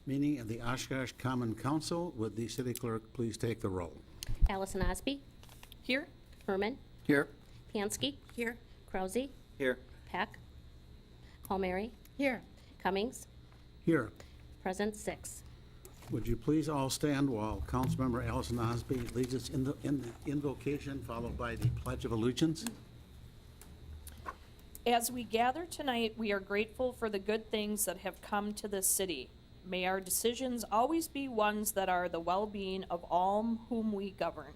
meeting of the Oshkosh Common Council. Would the city clerk please take the roll? Allison Osby, Here. Herman, Here. Pansky, Here. Krause, Here. Peck, Palmieri, Here. Cummings, Here. present 6. Would you please all stand while Councilmember Allison Osby leads us in the invocation, followed by the Pledge of Allegiance? As we gather tonight, we are grateful for the good things that have come to this city. May our decisions always be ones that are the well-being of all whom we govern.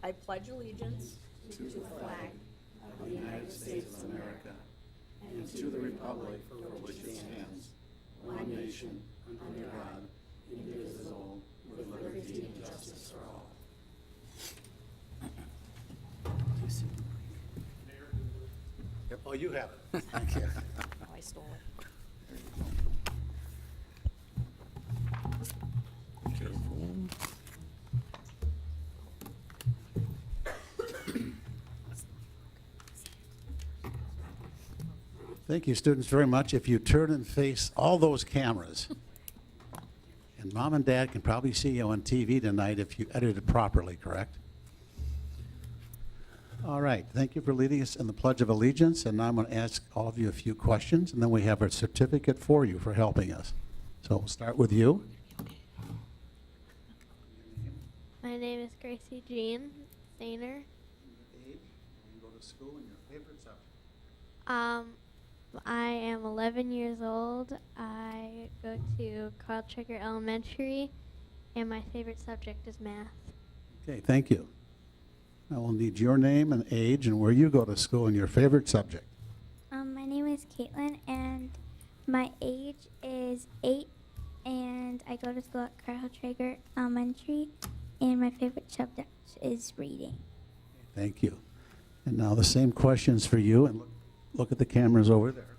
I pledge allegiance To the flag of the United States of America and to the republic for which it stands, one nation, under God, indivisible, with liberty and justice for all. Oh, you have it. Thank you. Oh, I stole it. Thank you, students, very much. If you turn and face all those cameras, and mom and dad can probably see you on TV tonight if you edit it properly, correct? All right, thank you for leading us in the Pledge of Allegiance, and now I'm going to ask all of you a few questions, and then we have a certificate for you for helping us. So we'll start with you. My name is Gracie Jean Stainer. Age, you go to school, and your favorite subject. I am 11 years old. I go to Carl Trigger Elementary, and my favorite subject is math. Okay, thank you. I will need your name and age and where you go to school and your favorite subject. My name is Caitlin, and my age is 8, and I go to school at Carl Traeger Elementary, and my favorite subject is reading. Thank you. And now the same questions for you, and look at the cameras over there.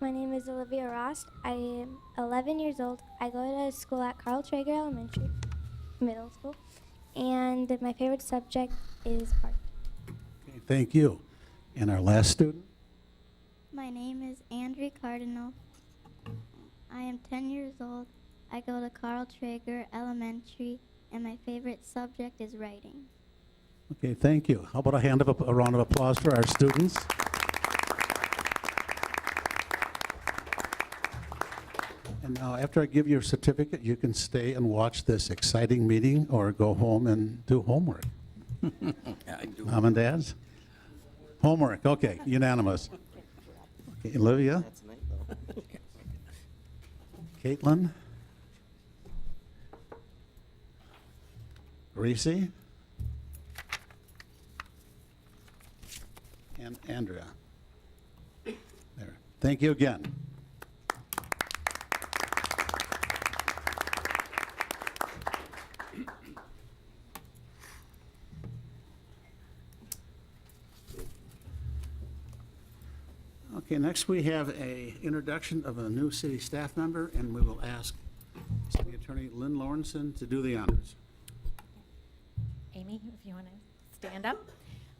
My name is Olivia Rost. I am 11 years old. I go to school at Carl Traeger Elementary, middle school, and my favorite subject is art. Okay, thank you. And our last student? My name is Andrea Cardinal. I am 10 years old. I go to Carl Traeger Elementary, and my favorite subject is writing. Okay, thank you. How about a round of applause for our students? And now, after I give you your certificate, you can stay and watch this exciting meeting or go home and do homework. I do. Mom and dads? Homework, okay, unanimous. Okay, Olivia? That's nice, though. Caitlin? Reese? And Andrea. There. Thank you again. Okay, next we have a introduction of a new city staff member, and we will ask City Attorney Lynn Lawrenson to do the honors. Amy, if you want to stand up.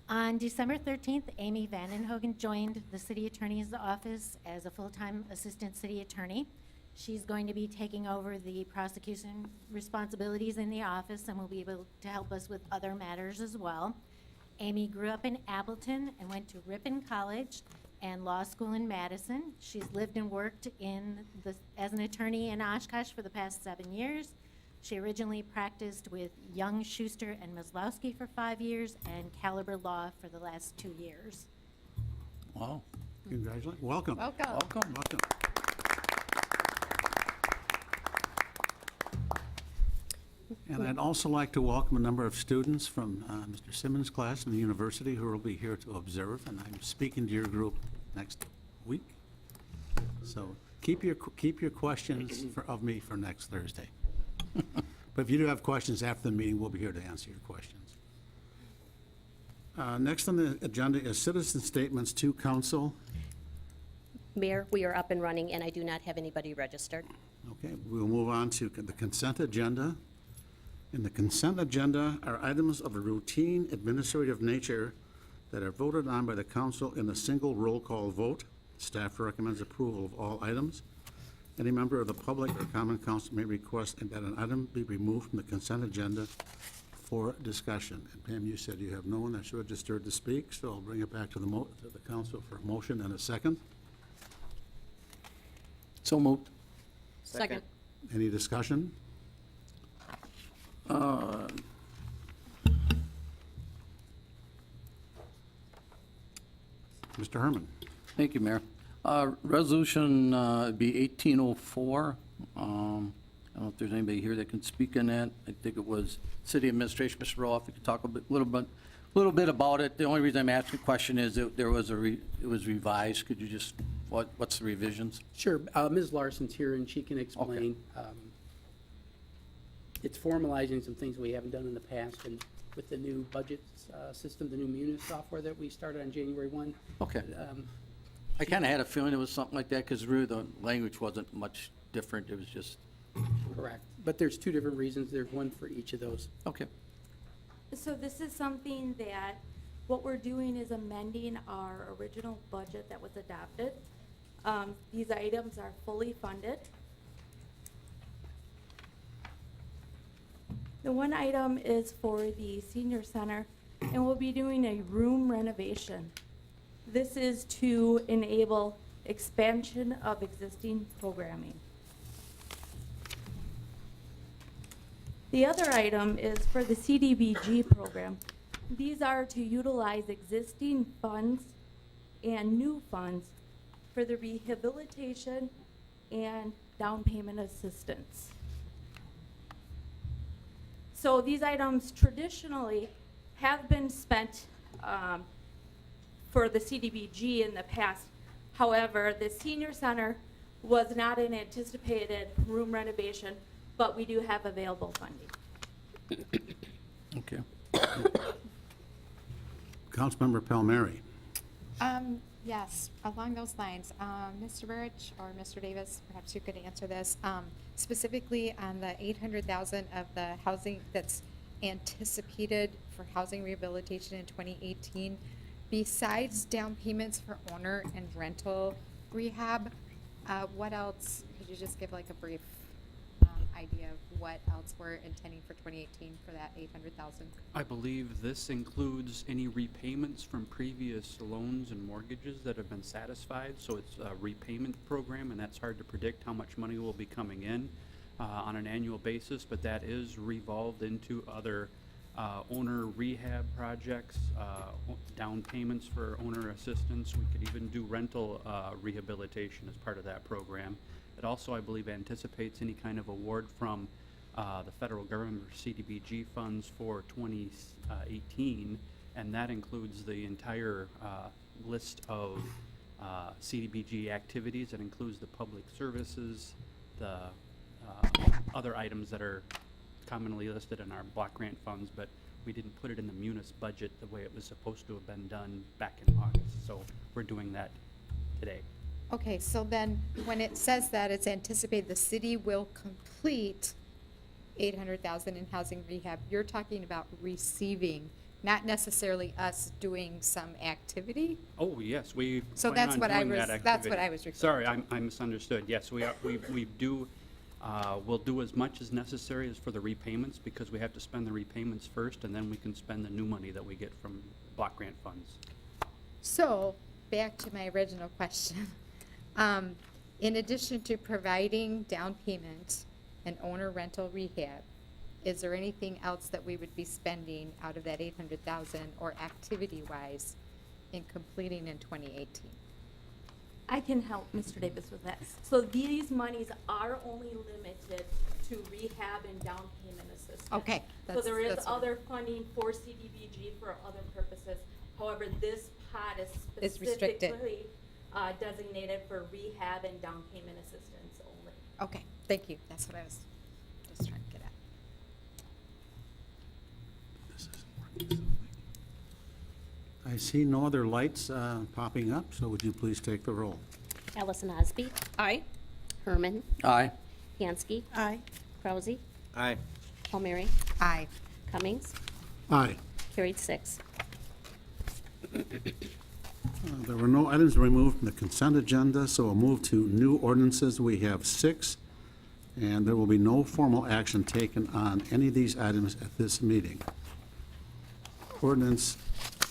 On December 13th, Amy Vandenhogen joined the city attorney's office as a full-time assistant city attorney. She's going to be taking over the prosecution responsibilities in the office and will be able to help us with other matters as well. Amy grew up in Appleton and went to Ripon College and law school in Madison. She's lived and worked as an attorney in Oshkosh for the past 7 years. She originally practiced with Young, Schuster, and Maslowski for 5 years and Caliber Law for the last 2 years. Wow. Congratulations. Welcome. Welcome. Welcome. Welcome. And I'd also like to welcome a number of students from Mr. Simmons' class from the university who will be here to observe, and I'm speaking to your group next week. So keep your questions of me for next Thursday. But if you do have questions after the meeting, we'll be here to answer your questions. Next on the agenda is citizen statements to council. Mayor, we are up and running, and I do not have anybody registered. Okay, we'll move on to the consent agenda. In the consent agenda are items of a routine administrative nature that are voted on by the council in a single roll call vote. Staff recommends approval of all items. Any member of the public or common council may request that an item be removed from the consent agenda for discussion. And Pam, you said you have no one that's registered to speak, so I'll bring it back to the council for a motion and a second. So moved. Second. Any discussion? Mr. Herman? Thank you, Mayor. Resolution would be 1804. I don't know if there's anybody here that can speak on that. I think it was City Administration, Mr. Roloff, if you could talk a little bit about it. The only reason I'm asking the question is that there was it was revised. Could you just, what's the revisions? Sure. Ms. Larson's here, and she can explain. It's formalizing some things we haven't done in the past, and with the new budget system, the new Munis software that we started on January 1. Okay. I kind of had a feeling it was something like that because really the language wasn't much different. It was just, Correct. But there's two different reasons. There's one for each of those. okay. So this is something that, what we're doing is amending our original budget that was adopted. These items are fully funded. The one item is for the senior center, and we'll be doing a room renovation. This is to enable expansion of existing programming. The other item is for the CDBG program. These are to utilize existing funds and new funds for the rehabilitation and down payment assistance. So these items traditionally have been spent for the CDBG in the past. However, the senior center was not an anticipated room renovation, but we do have available funding. Okay. Councilmember Palmieri? Yes, along those lines, Mr. Burrich or Mr. Davis, perhaps you could answer this. Specifically on the 800,000 of the housing that's anticipated for housing rehabilitation in 2018, besides down payments for owner and rental rehab, what else? Could you just give like a brief idea of what else we're intending for 2018 for that 800,000? I believe this includes any repayments from previous loans and mortgages that have been satisfied. So it's a repayment program, and that's hard to predict how much money will be coming in on an annual basis, but that is revolved into other owner rehab projects, down payments for owner assistance. We could even do rental rehabilitation as part of that program. It also, I believe, anticipates any kind of award from the federal government or CDBG funds for 2018, and that includes the entire list of CDBG activities. It includes the public services, the other items that are commonly listed in our block grant funds, but we didn't put it in the Munis budget the way it was supposed to have been done back in August. So we're doing that today. Okay, so then when it says that it's anticipated the city will complete 800,000 in housing rehab, you're talking about receiving, not necessarily us doing some activity? Oh, yes, we So plan that's on what I doing that was- that's what activity. I was referring Sorry, I misunderstood. Yes, we'll do as much as necessary as for the repayments, because we have to spend the repayments first, and then we can spend the new money that we get from block grant funds. So, back to my original question. In addition to providing down payment and owner rental rehab, is there anything else that we would be spending out of that 800,000 or activity-wise in completing in 2018? I can help Mr. Davis with that. So these monies are only limited to rehab and down payment assistance. Okay, So there is that's what- other funding for CDBG for other purposes. However, this pot is Is restricted. specifically designated for rehab and down payment assistance only. Okay, thank you. That's what I was just trying to get at. This isn't working. I see no other lights popping up, so would you please take the roll? Allison Osby, Aye. Herman, Aye. Yansky, Aye. Krausy, Aye. Palmieri, Aye. Cummings, Aye. carried 6. There were no items removed from the consent agenda, so we'll move to new ordinances. We have 6, and there will be no formal action taken on any of these items at this meeting. Ordinance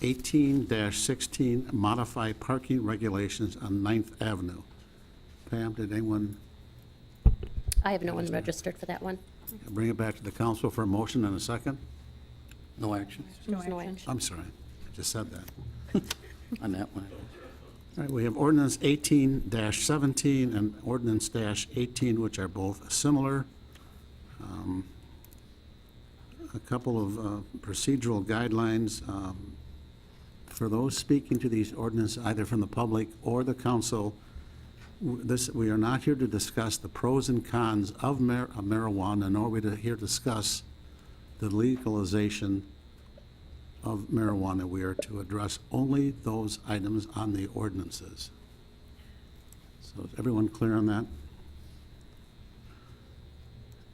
18-16, modify parking regulations on 9th Avenue. Pam, did anyone I have no one registered for that one. bring it back to the council for a motion and a second? No actions There's no action. I'm sorry, I just said that. on that one. All right, we have ordinance 18-17 and ordinance -18, which are both similar. A couple of procedural guidelines. For those speaking to these ordinances, either from the public or the council, we are not here to discuss the pros and cons of marijuana, nor are we here to discuss the legalization of marijuana. We are to address only those items on the ordinances. So is everyone clear on that?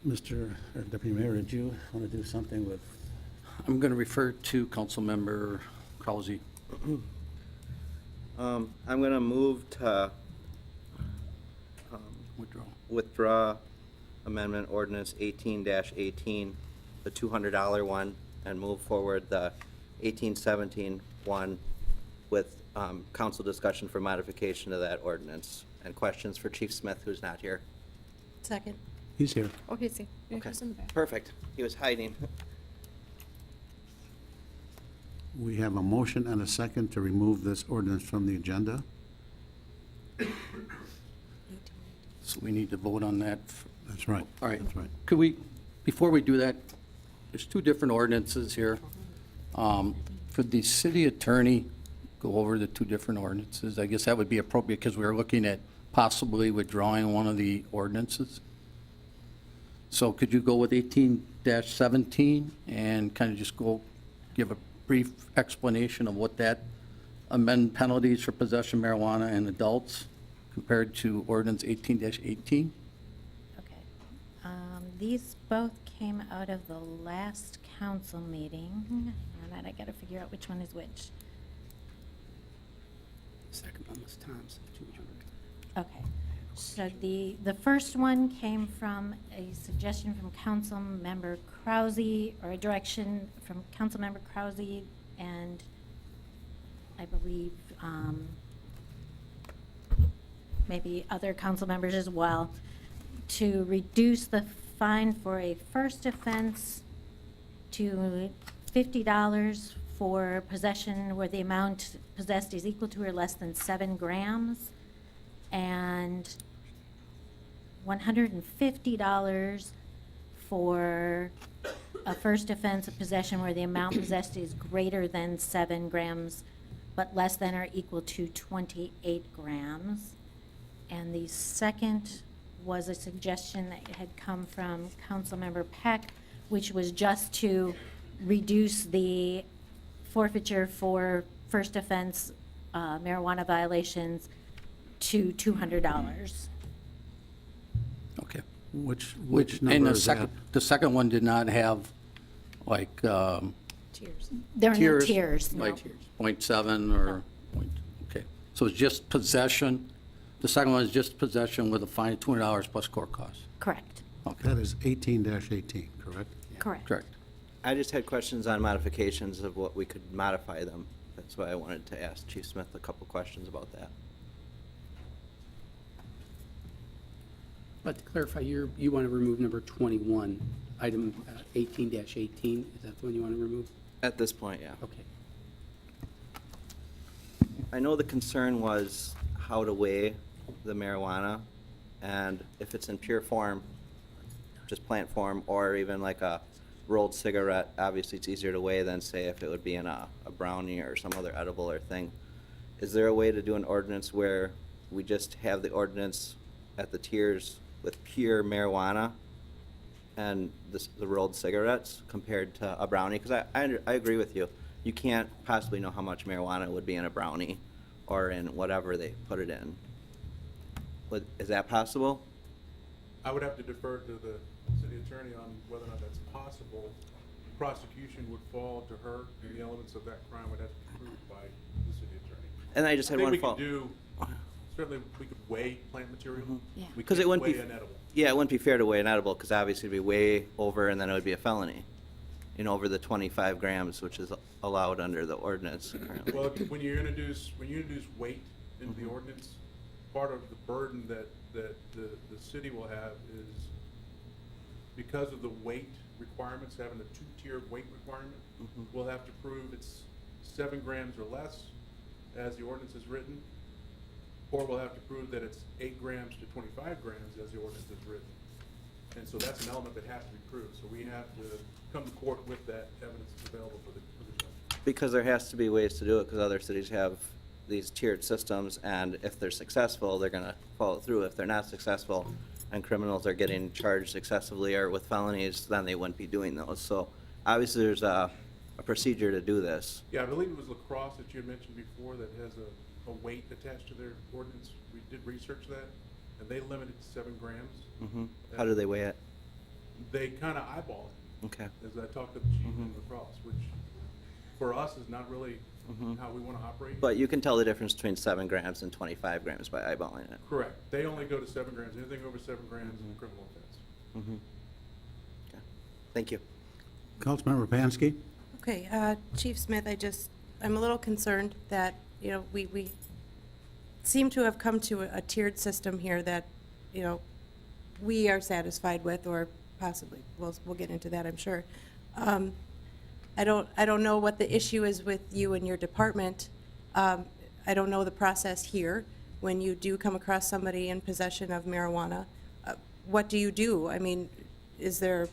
Mr. Deputy Mayor, did you want to do something with? I'm going to refer to Councilmember Krause. I'm going to move to Withdraw. withdraw amendment ordinance 18-18, the $200 one, and move forward the 18-17 one with council discussion for modification of that ordinance. And questions for Chief Smith, who's not here. Second. He's here. Oh, he's here. Okay. Perfect. He was hiding. We have a motion and a second to remove this ordinance from the agenda. So we need to vote on that. That's right. All right. That's right. Could we, before we do that, there's 2 different ordinances here. For the city attorney, go over the 2 different ordinances. I guess that would be appropriate because we were looking at possibly withdrawing one of the ordinances. So could you go with 18-17 and kind of just give a brief explanation of what that amend penalties for possession of marijuana and adults compared to ordinance 18-18? Okay. These both came out of the last council meeting, and I gotta figure out which one is which. Second one was Tom's, 200. Okay. So the first one came from a suggestion from Councilmember Krause, or a direction from Councilmember Krause, and I believe maybe other council members as well, to reduce the fine for a first offense to $50 for possession where the amount possessed is equal to or less than 7 grams, and $150 for a first offense of possession where the amount possessed is greater than 7 grams, but less than or equal to 28 grams. And the second was a suggestion that had come from Councilmember Peck, which was just to reduce the forfeiture for first offense marijuana violations to $200. Okay. Which And number the is that? second, the second one did not have like Tiers. There are no tiers? tiers, no. Like 0.7 or, okay. So it's just possession. The second one is just possession with a fine of $200 plus court costs. Correct. That is 18-18, correct? Correct. Correct. I just had questions on modifications of what we could modify them. That's why I wanted to ask Chief Smith a couple questions about that. But to clarify, you want to remove number 21, item 18-18, is that the one you want to remove? At this point, yeah. Okay. I know the concern was how to weigh the marijuana, and if it's in pure form, just plant form, or even like a rolled cigarette, obviously it's easier to weigh than, say, if it would be in a brownie or some other edible or thing. Is there a way to do an ordinance where we just have the ordinance at the tiers with pure marijuana and the rolled cigarettes compared to a brownie? Because I agree with you. You can't possibly know how much marijuana would be in a brownie or in whatever they put it in. Is that possible? I would have to defer to the city attorney on whether or not that's possible. Prosecution would fall to her, and the elements of that crime would have to be proved by the city attorney. And I just had think one we follow. could do, certainly, we could weigh plant material. Yeah. We 'Cause it can't wouldn't be weigh f- an edible. Yeah, it wouldn't be fair to weigh an edible, because obviously it'd be way over, and then it would be a felony. You know, over the 25 grams, which is allowed under the ordinance currently. Well, when you introduce weight into the ordinance, part of the burden that the city will have is because of the weight requirements, having a two-tiered weight requirement, we'll have to prove it's 7 grams or less, as the ordinance is written, or we'll have to prove that it's 8 grams to 25 grams, as the ordinance is written. And so that's an element that has to be proved, so we have to come to court with that evidence that's available for the judge. Because there has to be ways to do it, because other cities have these tiered systems, and if they're successful, they're gonna follow through. If they're not successful, and criminals are getting charged excessively or with felonies, then they wouldn't be doing those. So obviously, there's a procedure to do this. Yeah, I believe it was La Crosse that you had mentioned before that has a weight attached to their ordinance. We did research that, and they limit it to 7 grams. How do they weigh it? They kind of eyeball it, Okay. as I talked to the chief in La Crosse, which for us is not really how we want to operate. But you can tell the difference between 7 grams and 25 grams by eyeballing it. Correct. They only go to 7 grams. Anything over 7 grams is a criminal offense. Okay. Thank you. Councilmember Pansky? Okay, Chief Smith, I'm a little concerned that, we seem to have come to a tiered system here that, we are satisfied with, or possibly, we'll get into that, I'm sure. I don't know what the issue is with you and your department. I don't know the process here. When you do come across somebody in possession of marijuana, what do you do? I mean, do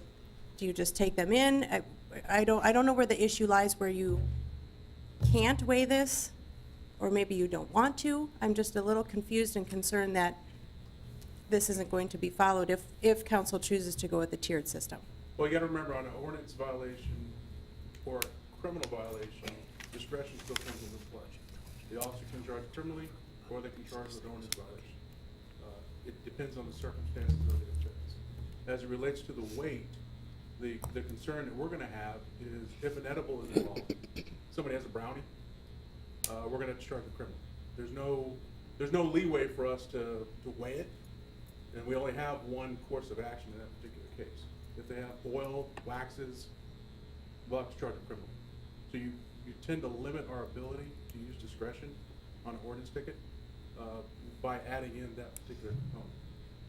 you just take them in? I don't know where the issue lies, where you can't weigh this, or maybe you don't want to. I'm just a little confused and concerned that this isn't going to be followed if council chooses to go with the tiered system. Well, you got to remember, on an ordinance violation or a criminal violation, discretion still comes into play. The officer can charge criminally, or they can charge with an ordinance violation. It depends on the circumstances of the offense. As it relates to the weight, the concern that we're going to have is if an edible is involved, somebody has a brownie, we're going to have to charge the criminal. There's no leeway for us to weigh it, and we only have one course of action in that particular case. If they have oil, waxes, we'll have to charge a criminal. So you tend to limit our ability to use discretion on an ordinance ticket by adding in that particular component.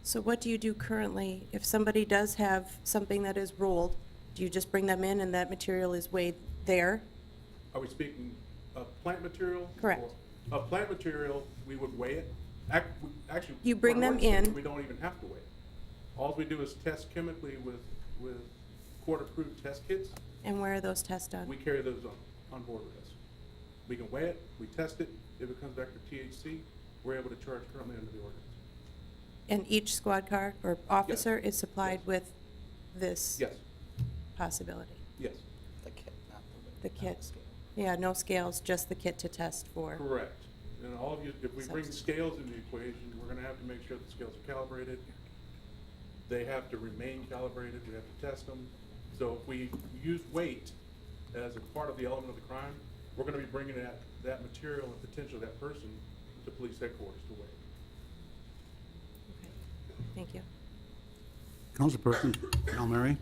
So what do you do currently if somebody does have something that is rolled? Do you just bring them in and that material is weighed there? Are we speaking of plant material? Correct. Or of plant material, we would weigh it. Actually, You bring for an them ordinance ticket, in. We don't even have to weigh it. All we do is test chemically with court-approved test kits. And where are those tests done? We carry those on board with us. We can weigh it, we test it. If it comes back to THC, we're able to charge currently under the ordinance. And each squad car or officer is supplied with this Yes, possibility? yes, The kit, not The kit? Yeah, no scales, just the kit to test for. correct. And all of you, if we bring scales into the equation, we're gonna have to make sure the scales are calibrated. They have to remain calibrated, we have to test them. So if we use weight as a part of the element of the crime, we're gonna be bringing that material and potentially that person to police headquarters to weigh. Thank you. Councilperson Al Mary?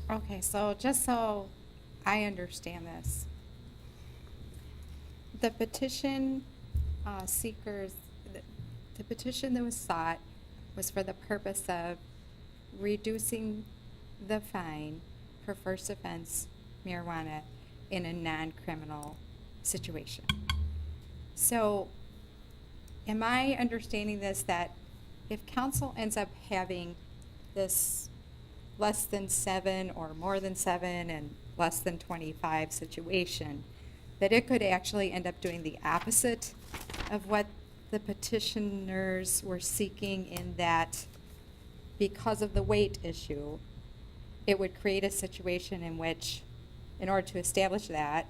Okay, so just so I understand this, the petition seekers, the petition that was sought was for the purpose of reducing the fine for first offense marijuana in a non-criminal situation. So am I understanding this that if council ends up having this less than 7 or more than 7 and less than 25 situation, that it could actually end up doing the opposite of what the petitioners were seeking, in that because of the weight issue, it would create a situation in which, in order to establish that,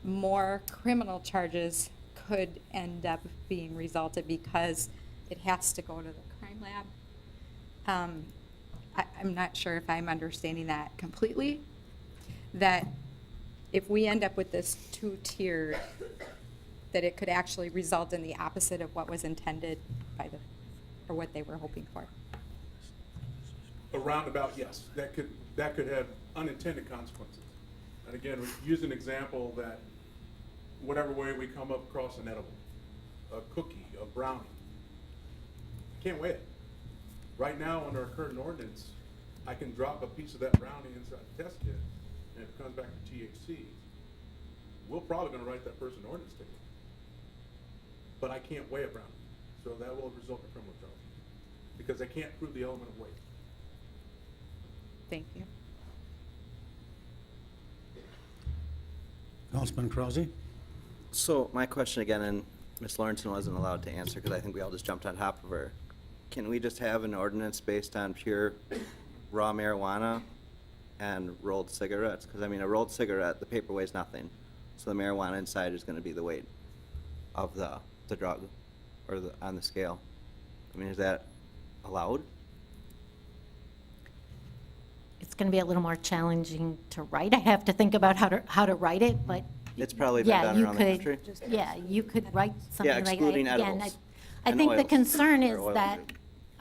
more criminal charges could end up being resulted because it has to go to the crime lab. I'm not sure if I'm understanding that completely, that if we end up with this two-tiered, that it could actually result in the opposite of what was intended by the, or what they were hoping for. A roundabout, yes, that could have unintended consequences. And again, we use an example that whatever way we come up across an edible, a cookie, a brownie, I can't weigh it. Right now, under our current ordinance, I can drop a piece of that brownie inside the test kit, and if it comes back to THC, we're probably gonna write that person an ordinance ticket. But I can't weigh a brownie, so that will result in criminal charge, because I can't prove the element of weight. Thank you. Councilman Krause? So my question again, and Ms. Lawrenson wasn't allowed to answer because I think we all just jumped on top of her. Can we just have an ordinance based on pure raw marijuana and rolled cigarettes? Because I mean, a rolled cigarette, the paper weighs nothing. So the marijuana inside is gonna be the weight of the drug or on the scale. I mean, is that allowed? It's going to be a little more challenging to write. I have to think about how to write it, but It's probably been yeah, done you around the could, country. yeah, you could write something like that. excluding Again, edibles I and think the oils, concern or is oils, that,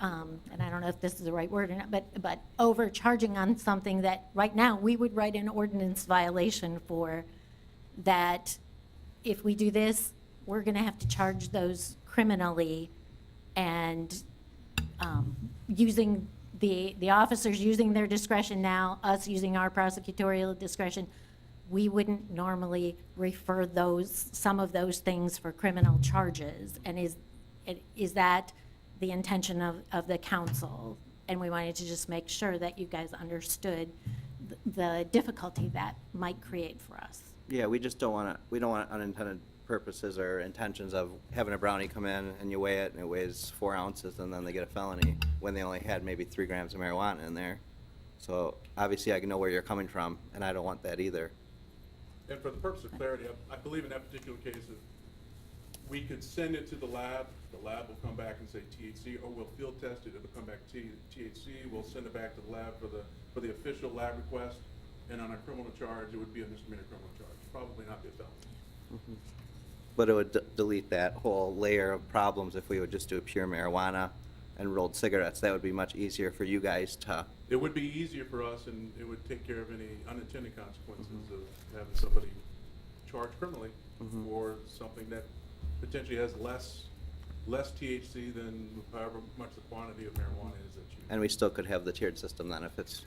yeah. and I don't know if this is the right word or not, but overcharging on something that, right now, we would write an ordinance violation for, that if we do this, we're gonna have to charge those criminally, and using the officers using their discretion now, us using our prosecutorial discretion, we wouldn't normally refer some of those things for criminal charges. And is that the intention of the council? And we wanted to just make sure that you guys understood the difficulty that might create for us. Yeah, we just don't want unintended purposes or intentions of having a brownie come in and you weigh it and it weighs 4 ounces and then they get a felony when they only had maybe 3 grams of marijuana in there. So obviously I know where you're coming from and I don't want that either. And for the purpose of clarity, I believe in that particular case, if we could send it to the lab will come back and say THC, or we'll field test it, it'll come back THC, we'll send it back to the lab for the official lab request, and on a criminal charge, it would be a misdemeanor criminal charge, probably not be a felony. But it would delete that whole layer of problems if we would just do pure marijuana and rolled cigarettes. That would be much easier for you guys to. It would be easier for us, and it would take care of any unintended consequences of having somebody charged criminally for something that potentially has less THC than however much the quantity of marijuana is that you. And we still could have the tiered system then if it's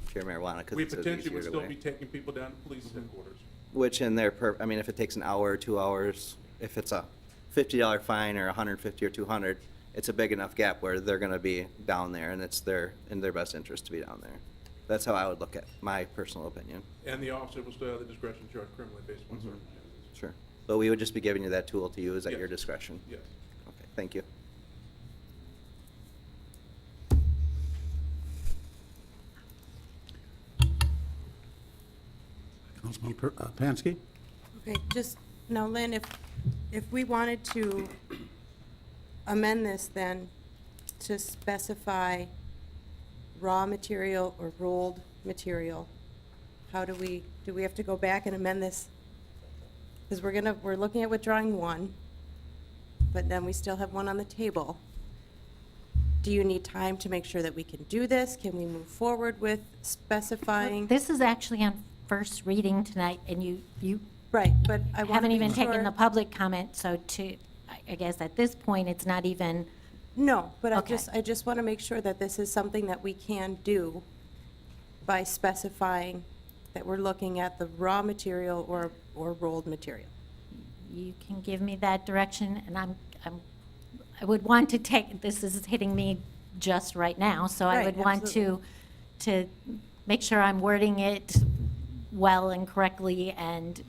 pure marijuana, because We it's potentially easier would to still weigh. be taking people down to police headquarters. Which in their, I mean, if it takes an hour or 2 hours, if it's a $50 fine or $150 or $200, it's a big enough gap where they're gonna be down there, and it's in their best interest to be down there. That's how I would look at my personal opinion. And the officer will still have the discretion to charge criminally based on circumstances. Sure. But we would just be giving you that tool to use at Yes. your discretion. Yes. Okay, thank you. Councilman Pansky? Okay, just, now Lynn, if we wanted to amend this then to specify raw material or rolled material, how do we have to go back and amend this? Because we're looking at withdrawing one, but then we still have one on the table. Do you need time to make sure that we can do this? Can we move forward with specifying? This is actually on first reading tonight, and you Right, but I want to haven't make even taken sure- the public comment, so I guess at this point, it's not even, No, but Okay. I just want to make sure that this is something that we can do by specifying that we're looking at the raw material or rolled material. you can give me that direction, and I would want to take, this is hitting me just right now, so I Right, would want to make sure I'm wording it well and correctly and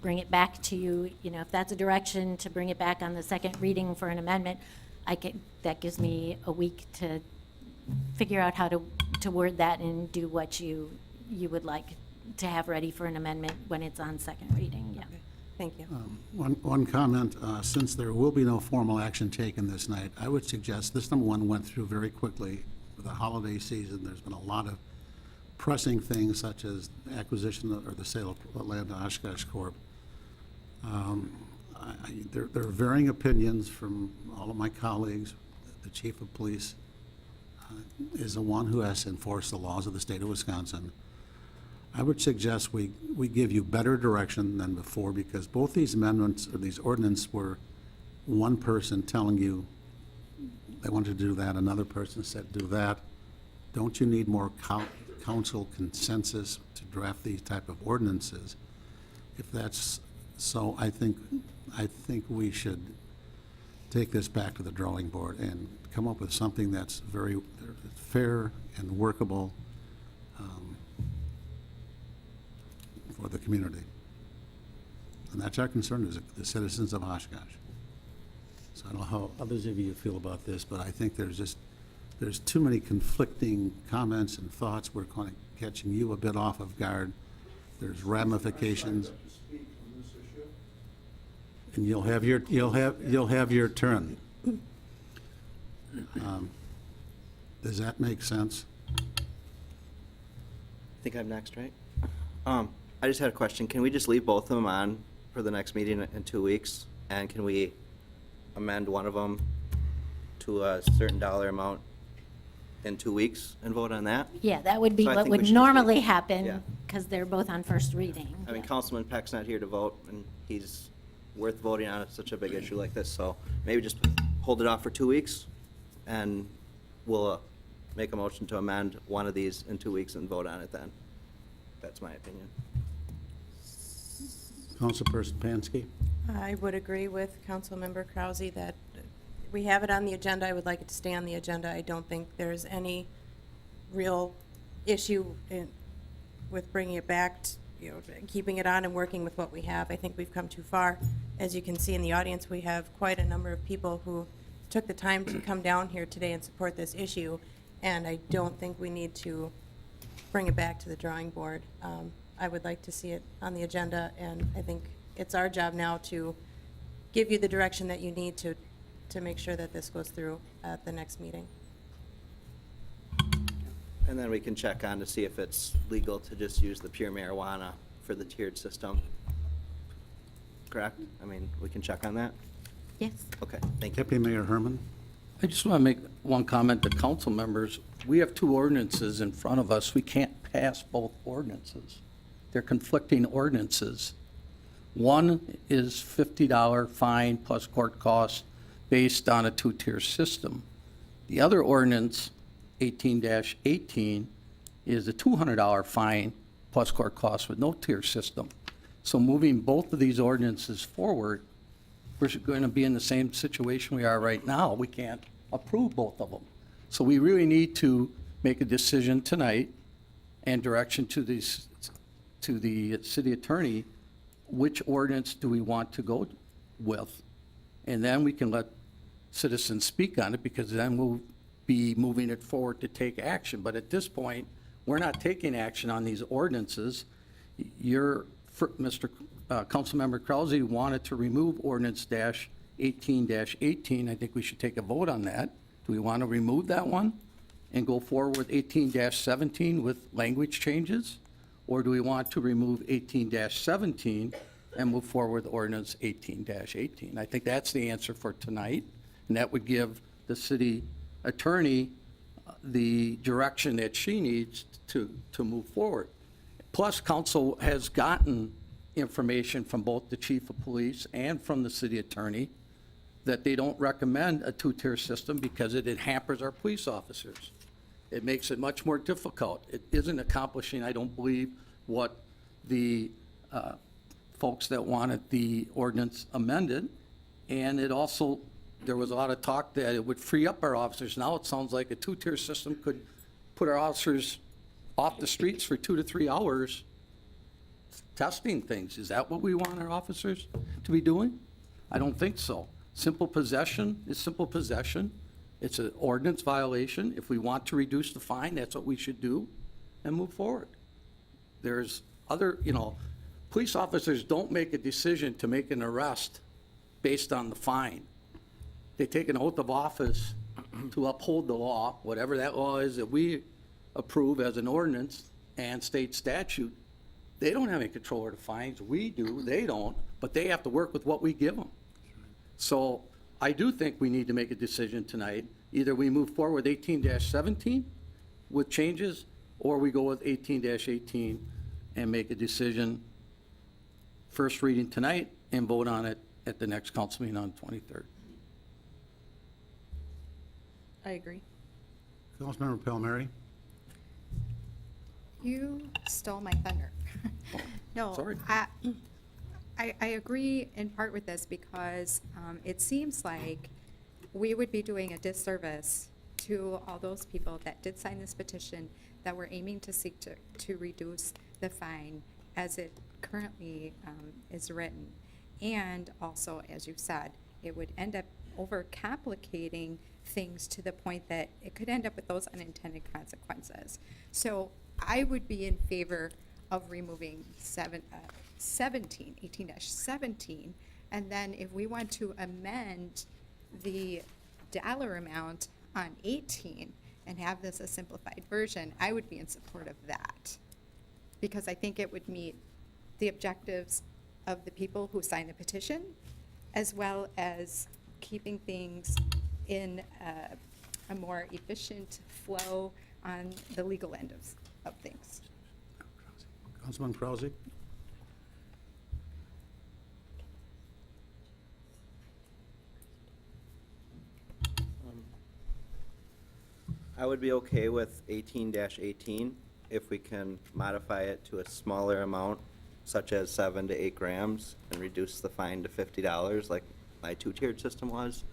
bring it back to you. You know, if that's a direction to bring it back on the second reading for an amendment, that gives me a week to figure out how to word that and do what you would like to have ready for an amendment when it's on second reading, yeah. Thank you. One comment, since there will be no formal action taken this night, I would suggest, this number one went through very quickly with the holiday season. There's been a lot of pressing things such as acquisition or the sale of land to Oshkosh Corp. There are varying opinions from all of my colleagues. The chief of police is the one who has to enforce the laws of the state of Wisconsin. I would suggest we give you better direction than before, because both these amendments, or these ordinances, were one person telling you they wanted to do that, another person said do that. Don't you need more council consensus to draft these type of ordinances? If that's so, I think we should take this back to the drawing board and come up with something that's very fair and workable for the community. And that's our concern, is the citizens of Oshkosh. So I don't know how others of you feel about this, but I think there's too many conflicting comments and thoughts. We're kind of catching you a bit off of guard. There's ramifications. And you'll have your turn. Does that make sense? I think I'm next, right? I just had a question. Can we just leave both of them on for the next meeting in 2 weeks? And can we amend one of them to a certain dollar amount in 2 weeks and vote on that? Yeah, that would be So I what think we would should just normally leave- yeah. happen, because they're both on first reading. I mean, Councilman Peck's not here to vote, and he's worth voting on such a big issue like this, so maybe just hold it off for 2 weeks, and we'll make a motion to amend one of these in 2 weeks and vote on it then. That's my opinion. Councilperson Pansky? I would agree with Councilmember Krause that we have it on the agenda. I would like it to stay on the agenda. I don't think there's any real issue with bringing it back, keeping it on and working with what we have. I think we've come too far. As you can see in the audience, we have quite a number of people who took the time to come down here today and support this issue, and I don't think we need to bring it back to the drawing board. I would like to see it on the agenda, and I think it's our job now to give you the direction that you need to make sure that this goes through at the next meeting. And then we can check on to see if it's legal to just use the pure marijuana for the tiered system. Correct? I mean, we can check on that? Yes. Okay, thank you. Deputy Mayor Herman? I just want to make one comment to council members. We have two ordinances in front of us. We can't pass both ordinances. They're conflicting ordinances. One is $50 fine plus court costs based on a two-tier system. The other ordinance, 18-18, is a $200 fine plus court costs with no tier system. So moving both of these ordinances forward, we're going to be in the same situation we are right now. We can't approve both of them. So we really need to make a decision tonight and direction to the city attorney, which ordinance do we want to go with? And then we can let citizens speak on it, because then we'll be moving it forward to take action. But at this point, we're not taking action on these ordinances. Mr. Councilmember Krause wanted to remove ordinance -18-18. I think we should take a vote on that. Do we want to remove that one and go forward with 18-17 with language changes? Or do we want to remove 18-17 and move forward with ordinance 18-18? I think that's the answer for tonight, and that would give the city attorney the direction that she needs to move forward. Plus, council has gotten information from both the chief of police and from the city attorney that they don't recommend a two-tier system because it hampers our police officers. It makes it much more difficult. It isn't accomplishing, I don't believe, what the folks that wanted the ordinance amended. And it also, there was a lot of talk that it would free up our officers. Now it sounds like a two-tier system could put our officers off the streets for 2 to 3 hours testing things. Is that what we want our officers to be doing? I don't think so. Simple possession is simple possession. It's an ordinance violation. If we want to reduce the fine, that's what we should do and move forward. There's other, police officers don't make a decision to make an arrest based on the fine. They take an oath of office to uphold the law, whatever that law is that we approve as an ordinance, and state statute, they don't have any control over the fines. We do, they don't, but they have to work with what we give them. So I do think we need to make a decision tonight. Either we move forward with 18-17 with changes, or we go with 18-18 and make a decision, first reading tonight, and vote on it at the next council meeting on the 23rd. I agree. Councilmember Palmieri? You stole my thunder. No, sorry. I agree in part with this because it seems like we would be doing a disservice to all those people that did sign this petition that were aiming to seek to reduce the fine as it currently is written. And also, as you said, it would end up over-complicating things to the point that it could end up with those unintended consequences. So I would be in favor of removing 18-17, and then if we want to amend the dollar amount on 18 and have this a simplified version, I would be in support of that. Because I think it would meet the objectives of the people who signed the petition, as well as keeping things in a more efficient flow on the legal end of things. Councilman Krause? I would be okay with 18-18 if we can modify it to a smaller amount, such as 7 to 8 grams, and reduce the fine to $50 like my two-tiered system was,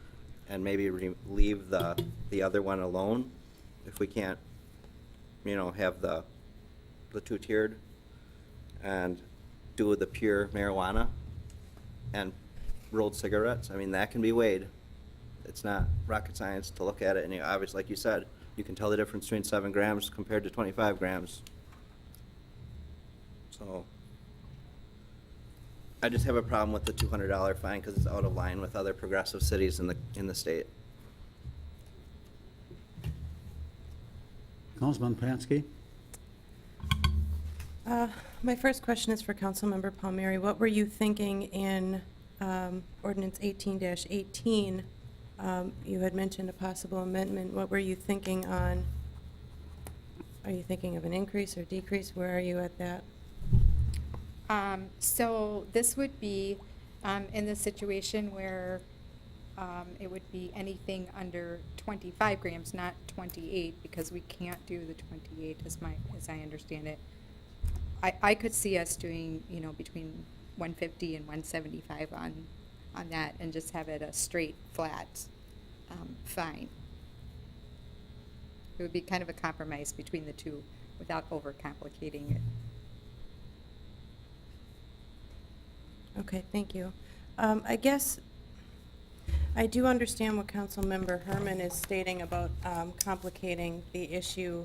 and maybe leave the other one alone if we can't, have the two-tiered, and do the pure marijuana and rolled cigarettes. I mean, that can be weighed. It's not rocket science to look at it, and obviously, like you said, you can tell the difference between 7 grams compared to 25 grams. So I just have a problem with the $200 fine because it's out of line with other progressive cities in the state. Councilman Pansky? My first question is for Councilmember Palmieri. What were you thinking in ordinance 18-18? You had mentioned a possible amendment. What were you thinking on? Are you thinking of an increase or decrease? Where are you at that? So this would be in the situation where it would be anything under 25 grams, not 28, because we can't do the 28 as I understand it. I could see us doing, between 150 and 175 on that, and just have it a straight, flat fine. It would be kind of a compromise between the two without overcomplicating it. Okay, thank you. I guess I do understand what Councilmember Herman is stating about complicating the issue.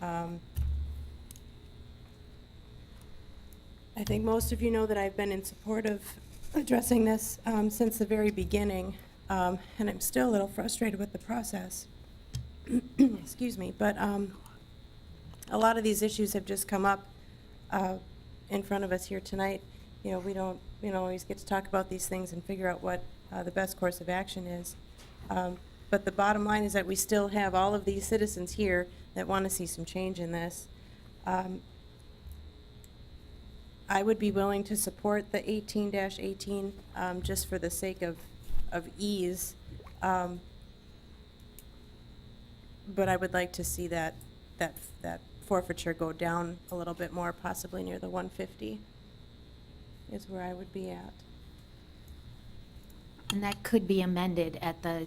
I think most of you know that I've been in support of addressing this since the very beginning, and I'm still a little frustrated with the process. Excuse me, but a lot of these issues have just come up in front of us here tonight. We don't always get to talk about these things and figure out what the best course of action is. But the bottom line is that we still have all of these citizens here that want to see some change in this. I would be willing to support the 18-18 just for the sake of ease. But I would like to see that forfeiture go down a little bit more, possibly near the 150 is where I would be at. And that could be amended at the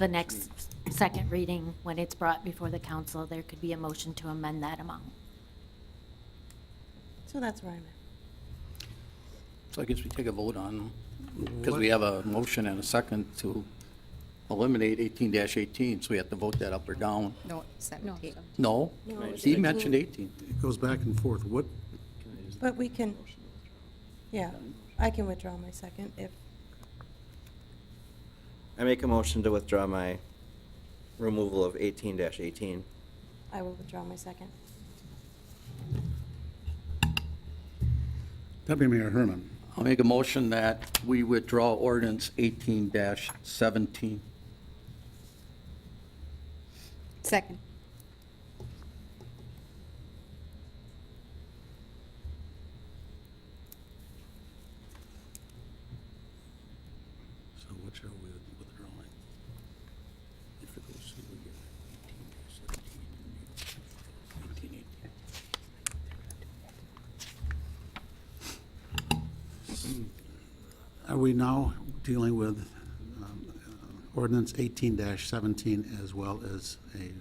next second reading when it's brought before the council. There could be a motion to amend that amount. So that's where I'm at. So I guess we take a vote on, because we have a motion and a second to eliminate 18-18, so we have to vote that up or down. No, 17. No? No, it's He 18. mentioned 18. It goes back and forth. What, But we can, yeah, I can withdraw my second if, I make a motion to withdraw my removal of 18-18. I will withdraw my second. Deputy Mayor Herman. I'll make a motion that we withdraw ordinance 18-17. Second. So which are we withdrawing? If it goes through, we get 18, 18. Are we now dealing with ordinance 18-17 as well as a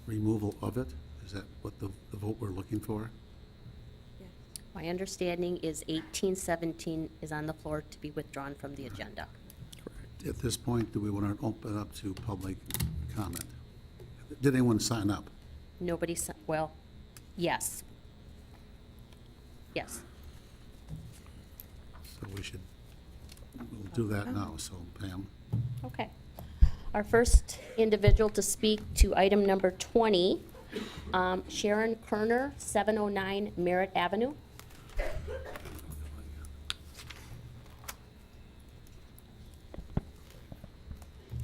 removal of it? Is that what the vote we're looking for? My understanding is 1817 is on the floor to be withdrawn from the agenda. At this point, do we want to open it up to public comment? Did anyone sign up? Nobody, well, yes. Yes. So we'll do that now, so Pam. Okay. Our first individual to speak to item number 20, Sharon Kerner, 709 Merritt Avenue.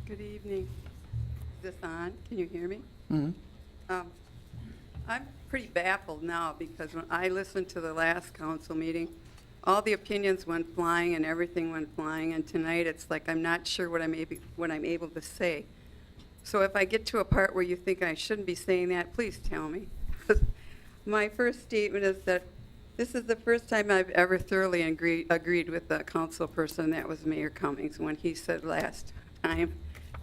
Good evening. Is this on? Can you hear me? Mm-hmm. I'm pretty baffled now because when I listened to the last council meeting, all the opinions went flying and everything went flying, and tonight it's like I'm not sure what I'm able to say. So if I get to a part where you think I shouldn't be saying that, please tell me. My first statement is that this is the first time I've ever thoroughly agreed with the council person, that was Mayor Cummings, when he said last time,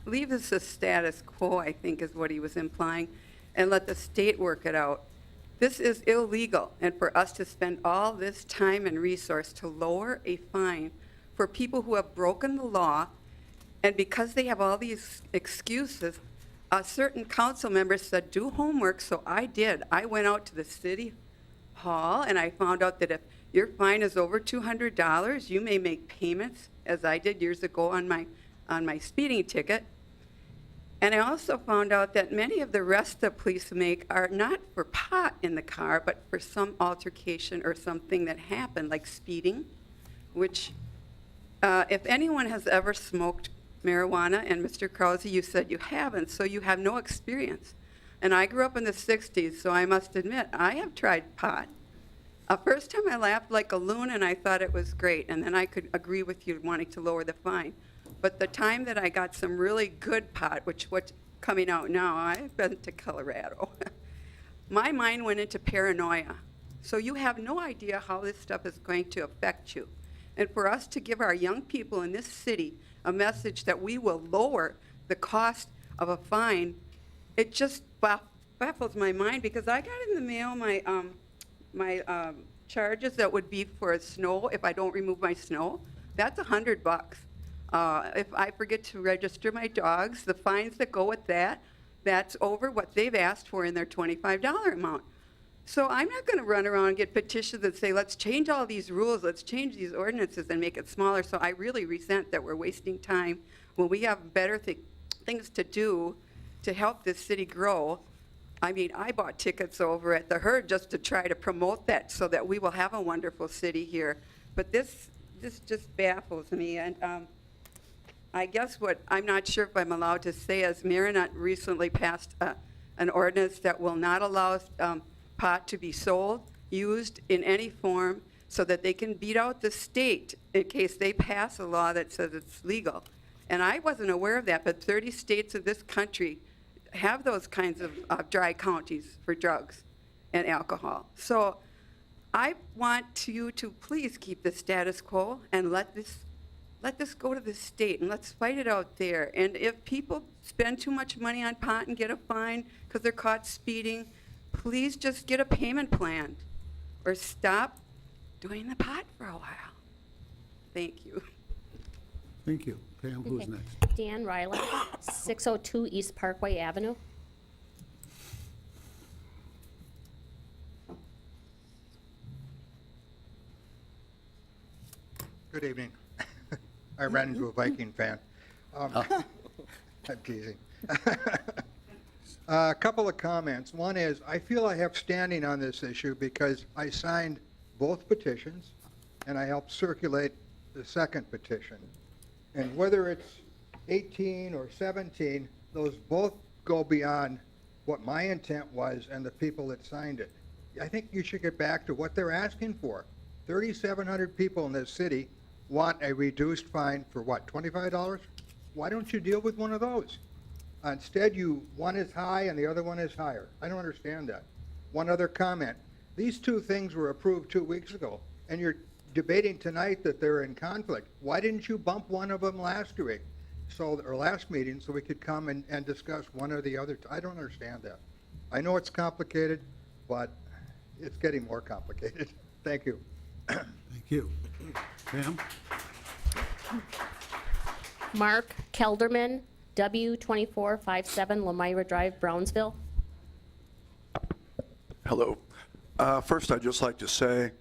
leave this a status quo, I think is what he was implying, and let the state work it out. This is illegal, and for us to spend all this time and resource to lower a fine for people who have broken the law, and because they have all these excuses, certain council members said, do homework, so I did. I went out to the city hall, and I found out that if your fine is over $200, you may make payments, as I did years ago on my speeding ticket. And I also found out that many of the arrests the police make are not for pot in the car, but for some altercation or something that happened, like speeding, which if anyone has ever smoked marijuana, and Mr. Krause, you said you haven't, so you have no experience. And I grew up in the 60s, so I must admit, I have tried pot. First time I laughed like a loon, and I thought it was great, and then I could agree with you wanting to lower the fine. But the time that I got some really good pot, which what's coming out now, I've been to Colorado, my mind went into paranoia. So you have no idea how this stuff is going to affect you. And for us to give our young people in this city a message that we will lower the cost of a fine, it just baffles my mind, because I got in the mail my charges that would be for snow if I don't remove my snow. That's $100. If I forget to register my dogs, the fines that go with that, that's over what they've asked for in their $25 amount. So I'm not going to run around and get petitions that say, let's change all these rules, let's change these ordinances and make it smaller. So I really resent that we're wasting time when we have better things to do to help this city grow. I mean, I bought tickets over at the Herd just to try to promote that so that we will have a wonderful city here. But this just baffles me. And I guess what I'm not sure if I'm allowed to say is Marinette recently passed an ordinance that will not allow pot to be sold, used in any form, so that they can beat out the state in case they pass a law that says it's legal. And I wasn't aware of that, but 30 states of this country have those kinds of dry counties for drugs and alcohol. So I want you to please keep the status quo and let this go to the state, and let's fight it out there. And if people spend too much money on pot and get a fine because they're caught speeding, please just get a payment plan or stop doing the pot for a while. Thank you. Thank you. Pam, who's Okay. next? Dan Riley, 602 East Parkway Avenue. Good evening. I ran into a Viking fan. I'm teasing. A couple of comments. One is, I feel I have standing on this issue because I signed both petitions. and I helped circulate the second petition. And whether it's 18 or 17, those both go beyond what my intent was and the people that signed it. I think you should get back to what they're asking for. 3,700 people in this city want a reduced fine for what, $25? Why don't you deal with one of those? Instead, one is high and the other one is higher. I don't understand that. One other comment. These two things were approved 2 weeks ago, and you're debating tonight that they're in conflict. Why didn't you bump one of them last week, or last meeting, so we could come and discuss one or the other? I don't understand that. I know it's complicated, but it's getting more complicated. Thank you. Thank you. Pam? Mark Kelderman, W2457 Lamira Drive, Brownsville. Hello. First, I'd just like to say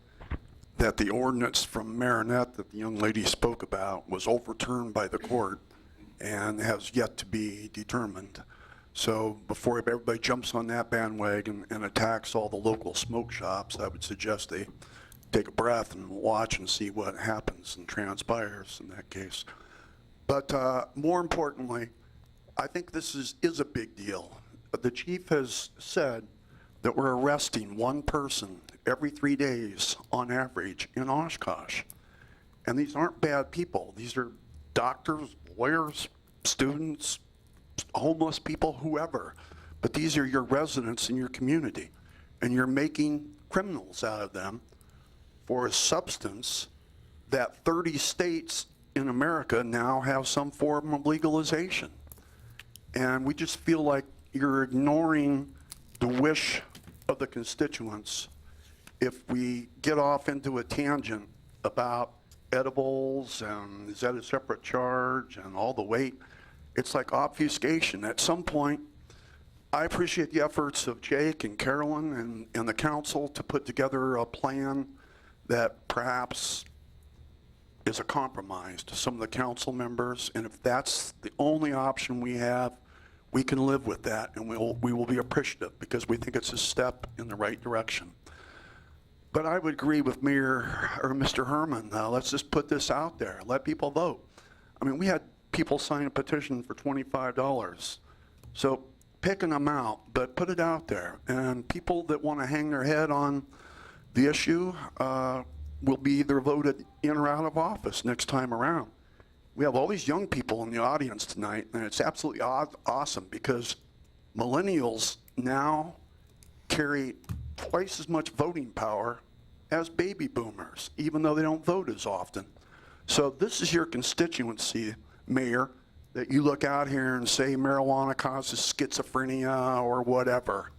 that the ordinance from Marinette that the young lady spoke about was overturned by the court and has yet to be determined. So before everybody jumps on that bandwagon and attacks all the local smoke shops, I would suggest they take a breath and watch and see what happens and transpires in that case. But more importantly, I think this is a big deal. The chief has said that we're arresting one person every 3 days on average in Oshkosh. And these aren't bad people. These are doctors, lawyers, students, homeless people, whoever. But these are your residents in your community. And you're making criminals out of them for a substance that 30 states in America now have some form of legalization. And we just feel like you're ignoring the wish of the constituents if we get off into a tangent about edibles and is that a separate charge and all the weight. It's like obfuscation. At some point, I appreciate the efforts of Jake and Carolyn and the council to put together a plan that perhaps is a compromise to some of the council members. And if that's the only option we have, we can live with that, and we will be appreciative because we think it's a step in the right direction. But I would agree with Mr. Herman. Let's just put this out there. Let people vote. I mean, we had people sign a petition for $25. So pick an amount, but put it out there. And people that want to hang their head on the issue will be either voted in or out of office next time around. We have all these young people in the audience tonight, and it's absolutely awesome because millennials now carry twice as much voting power as baby boomers, even though they don't vote as often. So this is your constituency, Mayor, that you look out here and say marijuana causes schizophrenia or whatever.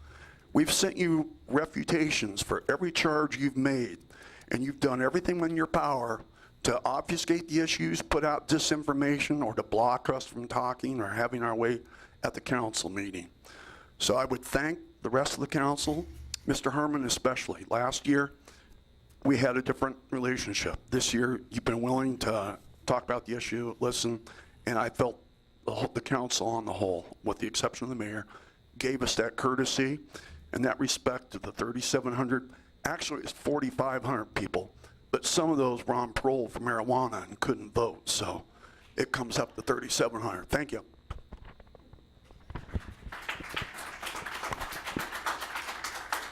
We've sent you refutations for every charge you've made, and you've done everything in your power to obfuscate the issues, put out disinformation, or to block us from talking or having our way at the council meeting. So I would thank the rest of the council, Mr. Herman especially. Last year, we had a different relationship. This year, you've been willing to talk about the issue, listen, and I felt the council on the whole, with the exception of the mayor, gave us that courtesy and that respect to the 3,700, actually it's 4,500 people. But some of those were on parole for marijuana and couldn't vote, so it comes up to 3,700. Thank you.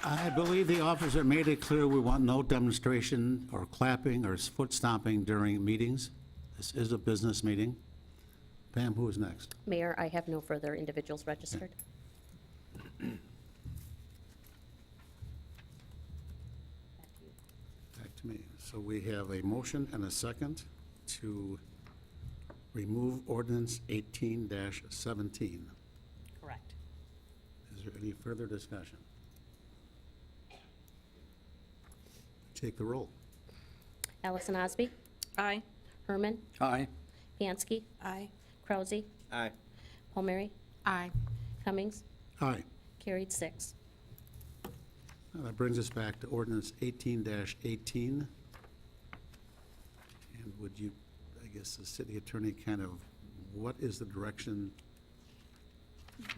I believe the officer made it clear we want no demonstration or clapping or foot stomping during meetings. This is a business meeting. Pam, who is next? Mayor, I have no further individuals registered. Back to me. So we have a motion and a second to remove ordinance 18-17. Correct. Is there any further discussion? Take the roll. Allison Osby? Aye. Herman? Aye. Pansky? Aye. Krause? Aye. Palmieri? Aye. Cummings? Aye. Carried 6. Now that brings us back to ordinance 18-18. And would you, I guess, the city attorney kind of, what is the direction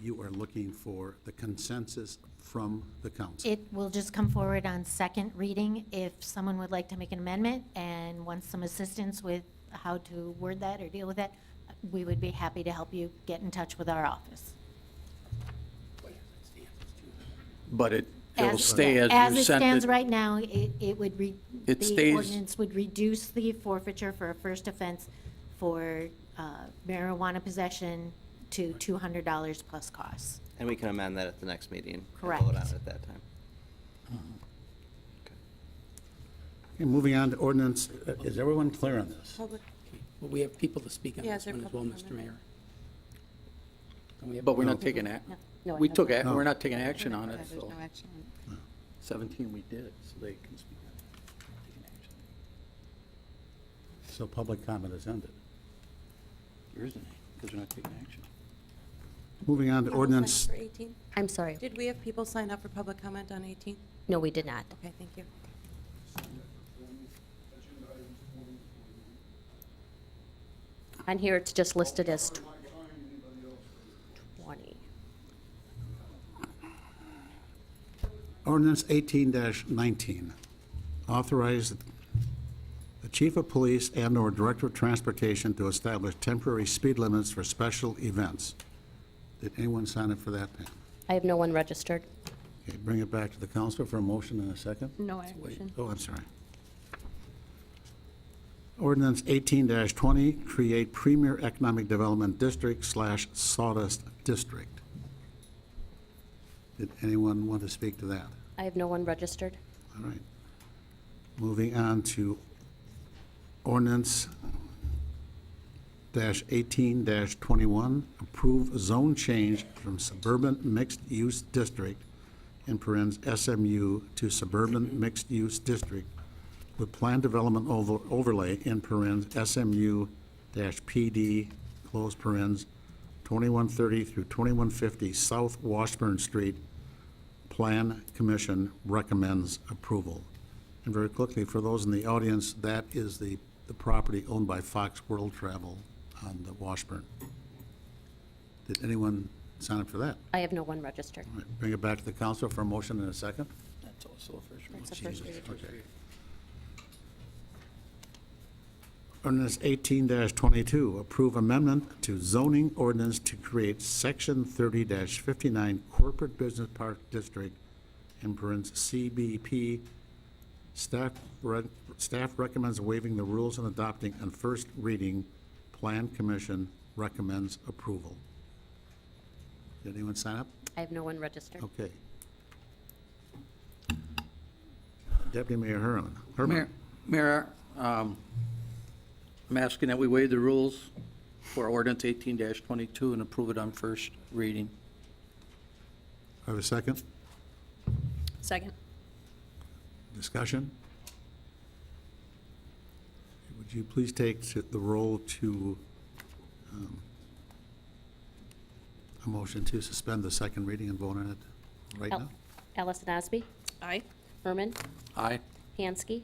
you are looking for the consensus from the council. It will just come forward on second reading if someone would like to make an amendment and wants some assistance with how to word that or deal with that. We would be happy to help you get in touch with our office. But it'll stay as As you it sent stands it. right now, it would, It the stays- ordinance would reduce the forfeiture for a first offense for marijuana possession to $200 plus costs. And we can amend that at the next meeting. and Correct. vote on it at that time. Okay, moving on to ordinance, is everyone clear on this? Public, Well, we have people to speak on Yeah, this is there one as well, public Mr. comment? Mayor. Don't we have- But we're not taking No, I we have took, not. we're not taking action on it, There's so. no action on it. 17 we did, so they can speak on it. Taking action. So public comment is ended. There isn't any, because we're not taking action. Moving on to People ordinance, sign up for 18? I'm sorry. Did we have people sign up for public comment on 18? No, we did not. Okay, thank you. On here, it's just listed as 20. ordinance 18-19. Authorize the chief of police and/or director of transportation to establish temporary speed limits for special events. Did anyone sign up for that, Pam? I have no one registered. Okay, bring it back to the council for a motion and a second. No action. Oh, I'm sorry. Ordinance 18-20, create Premier Economic Development District / Sawdust District. Did anyone want to speak to that? I have no one registered. All right. Moving on to ordinance -18-21, approve zone change from suburban mixed-use district, in parens SMU, to suburban mixed-use district with plan development overlay, in parens SMU-PD, close parens, 2130 through 2150 South Washburn Street. Plan Commission recommends approval. And very quickly, for those in the audience, that is the property owned by Fox World Travel on the Washburn. Did anyone sign up for that? I have no one registered. All right, bring it back to the council for a motion and a second. That's also a first reading. That's the first reading. Okay. Ordinance 18-22, approve amendment to zoning ordinance to create section 30-59 corporate business park district, in parens CBP. Staff recommends waiving the rules and adopting on first reading. Plan Commission recommends approval. Did anyone sign up? I have no one registered. Okay. Deputy Mayor Herman. Mayor, I'm asking that we waive the rules for ordinance 18-22 and approve it on first reading. Have a second? Second. Discussion? Would you please take the roll to a motion to suspend the second reading and vote on it right now? Allison Osby? Aye. Herman? Aye. Pansky?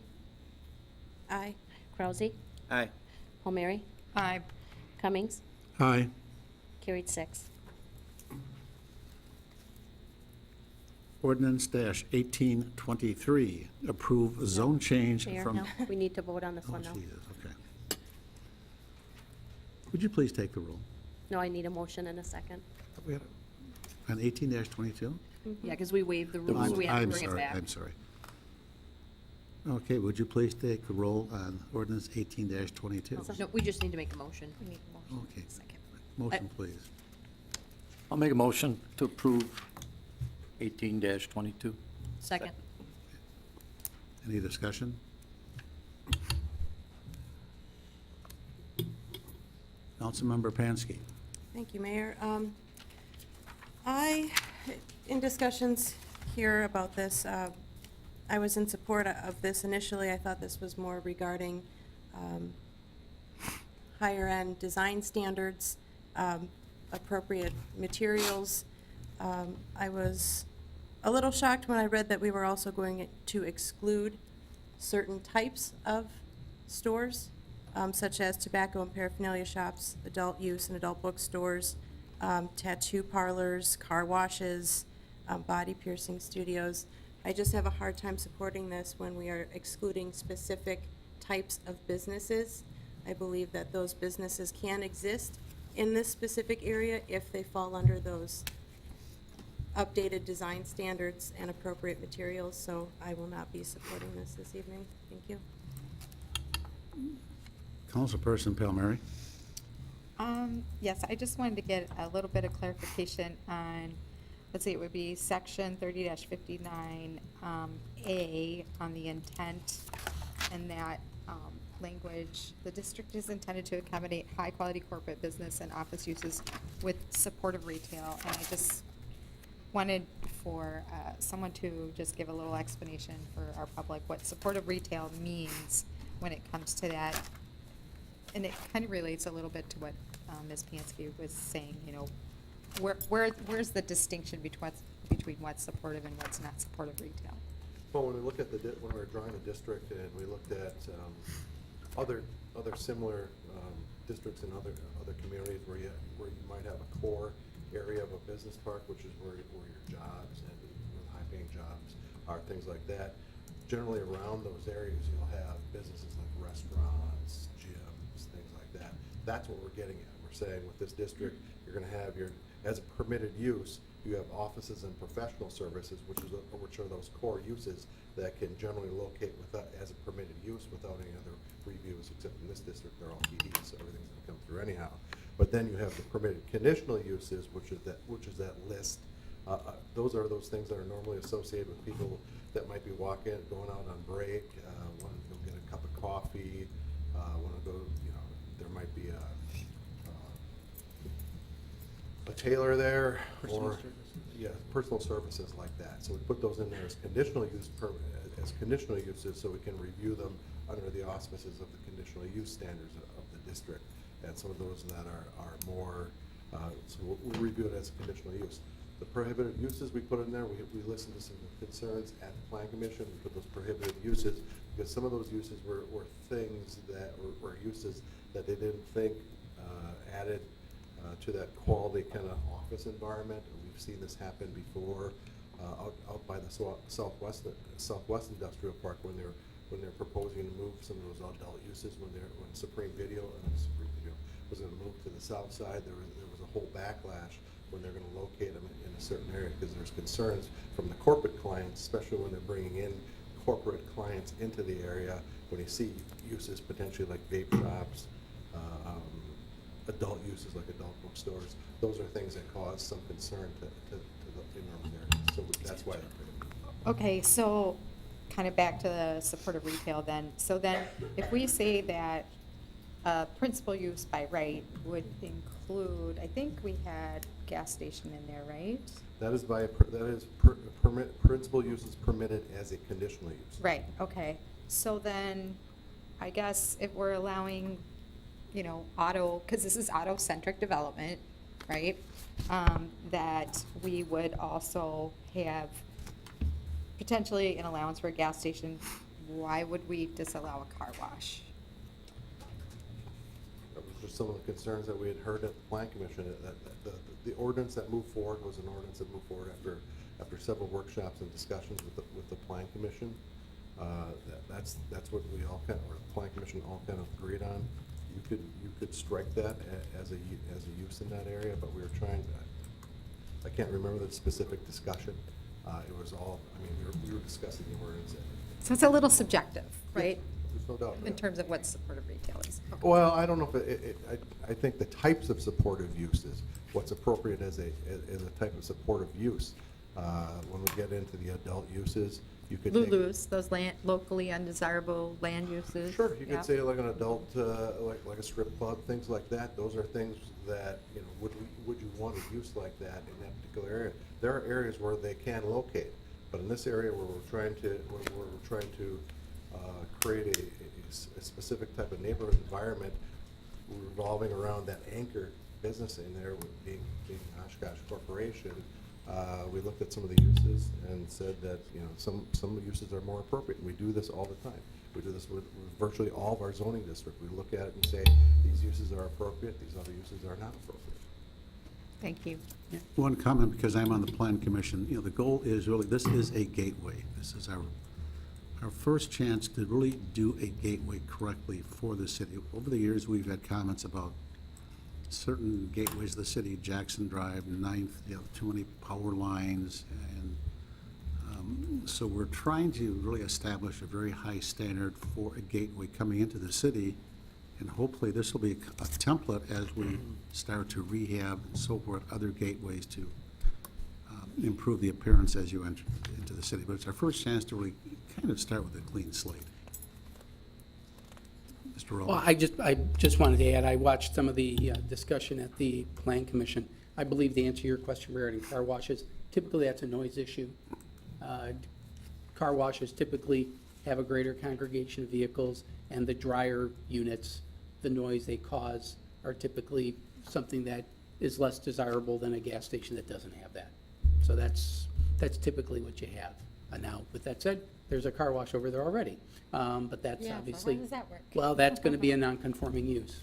Aye. Krausy? Aye. Palmieri? Aye. Cummings? Aye. Carried 6. Ordinance -1823, approve zone change Mayor, from. no, we need to vote on this Oh, one now. Jesus, okay. Would you please take the roll? No, I need a motion and a second. We had On 18-22? Yeah, because we waived the rules, so we have to bring it back. I'm sorry. Okay, would you please take the roll on ordinance 18-22? No, we just need to make a motion. We need a motion. Okay. Second. Motion, please. I'll make a motion to approve 18-22. Second. Any discussion? Councilmember Pansky. Thank you, Mayor. In discussions here about this, I was in support of this initially. I thought this was more regarding higher-end design standards, appropriate materials. I was a little shocked when I read that we were also going to exclude certain types of stores, such as tobacco and paraphernalia shops, adult use and adult bookstores, tattoo parlors, car washes, body piercing studios. I just have a hard time supporting this when we are excluding specific types of businesses. I believe that those businesses can exist in this specific area if they fall under those updated design standards and appropriate materials, so I will not be supporting this evening. Thank you. Councilperson Palmieri. Yes, I just wanted to get a little bit of clarification on, let's see, it would be section 30-59, A on the intent and that, language. The district is intended to accommodate high-quality corporate business and office uses with supportive retail, and I just wanted for someone to just give a little explanation for our public what supportive retail means when it comes to that. And it kind of relates a little bit to what Ms. Pansky was saying, you know, where's the distinction between what's supportive and what's not supportive retail? Well, when we look at when we were drawing the district and we looked at other similar districts in other communities where you might have a core area of a business park, which is where your jobs and high-paying jobs are, things like that. Generally around those areas, you'll have businesses like restaurants, gyms, things like that. That's what we're getting at. We're saying with this district, you're going to have as a permitted use, you have offices and professional services, which are those core uses that can generally locate as a permitted use without any other reviews, except in this district, they're all PDs, so everything's going to come through anyhow. But then you have the permitted conditional uses, which is that list. Those are those things that are normally associated with people that might be going out on break, want to go get a cup of coffee, want to go, there might be a tailor there, or personal services like that. So we put those in there as conditional uses, so we can review them under the auspices of the conditional use standards of the district. And some of those that are more, so we'll review it as a conditional use. The prohibited uses we put in there, we listened to some concerns at the Plan Commission. We put those prohibited uses because some of those uses were things that were uses that they didn't think added to that quality kind of office environment. And we've seen this happen before out by the Southwest Industrial Park when they're proposing to move some of those adult uses when Supreme Video was going to move to the south side. There was a whole backlash when they're going to locate them in a certain area because there's concerns from the corporate clients, especially when they're bringing in corporate clients into the area. When you see uses potentially like vape shops, adult uses like adult bookstores, those are things that cause some concern to the in-urban areas. So that's why. Okay, so kind of back to the supportive retail then. So then if we say that principal use by right would include, I think we had gas station in there, right? Principal use is permitted as a conditional use. Right, okay. So then, I guess if we're allowing, because this is auto-centric development, right? That we would also have potentially an allowance for a gas station. Why would we disallow a car wash? That was just some of the concerns that we had heard at the Plan Commission. That the ordinance that moved forward was an ordinance that moved forward after several workshops and discussions with the Plan Commission. That's what we all or the Plan Commission all kind of agreed on. You could strike that as a use in that area, but we were trying to. I can't remember the specific discussion. It was all. We were discussing the ordinance. So it's a little subjective, right? There's no doubt. In terms of what supportive retail is. Okay. Well, I don't know if I think the types of supportive uses, what's appropriate as a type of supportive use. When we get into the adult uses, you could Lulus, those locally undesirable land uses. Sure, you could say like an adult, like a strip club, things like that. Those are things that would you want a use like that in that particular area? There are areas where they can locate, but in this area where we're trying to create a specific type of neighborhood environment revolving around that anchor business in there, being Oshkosh Corporation. We looked at some of the uses and said that some of the uses are more appropriate. We do this all the time. We do this with virtually all of our zoning district. We look at it and say these uses are appropriate, these other uses are not appropriate. Thank you. One comment, because I'm on the Plan Commission, the goal is really, this is a gateway. This is our first chance to really do a gateway correctly for the city. Over the years, we've had comments about certain gateways of the city, Jackson Drive, 9th, too many power lines, and so we're trying to really establish a very high standard for a gateway coming into the city, and hopefully this will be a template as we start to rehab and so forth, other gateways to improve the appearance as you enter into the city. But it's our first chance to really kind of start with a clean slate. Mr. Rowland. Well, I just wanted to add, I watched some of the discussion at the Plan Commission. I believe the answer to your question regarding car washes, typically that's a noise issue. Car washes typically have a greater congregation of vehicles, and the dryer units, the noise they cause are typically something that is less desirable than a gas station that doesn't have that. So that's typically what you have. Now, with that said, there's a car wash over there already, but that's Yeah, so how obviously. does that work? Well, that's gonna be a non-conforming use.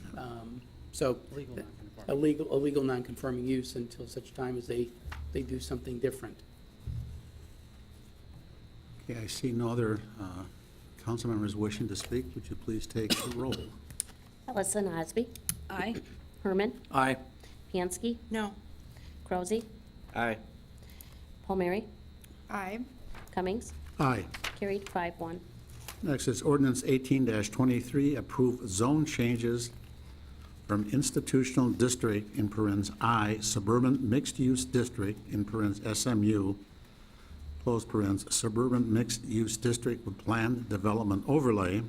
So. Legal non-conforming. A legal non-conforming use until such time as they do something different. Okay, I see no other council members wishing to speak. Would you please take the roll? Ellison Osby, Aye. Herman, Aye. Piansky, No. Krause, Aye. Palmieri, Aye. Cummings, Aye. carried 5-1. Next is ordinance 18-23, approve zone changes from institutional district in parens I, suburban mixed-use district in parens SMU, close parens, suburban mixed-use district with planned development overlay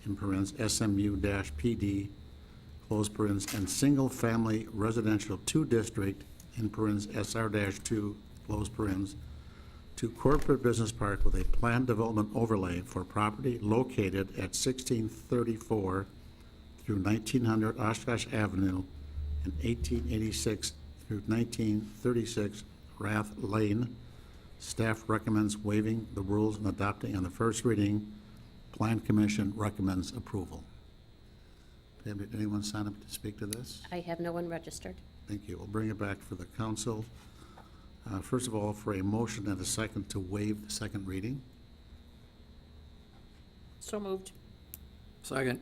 in parens SMU-PD, close parens, and single-family residential 2 district in parens SR-2, close parens, to corporate business park with a planned development overlay for property located at 1634 through 1900 Oshkosh Avenue and 1886 through 1936 Rath Lane. Staff recommends waiving the rules and adopting on the first reading. Plan Commission recommends approval. Did anyone sign up to speak to this? I have no one registered. Thank you. We'll bring it back for the council. First of all, for a motion and a second to waive the second reading. So moved. Second.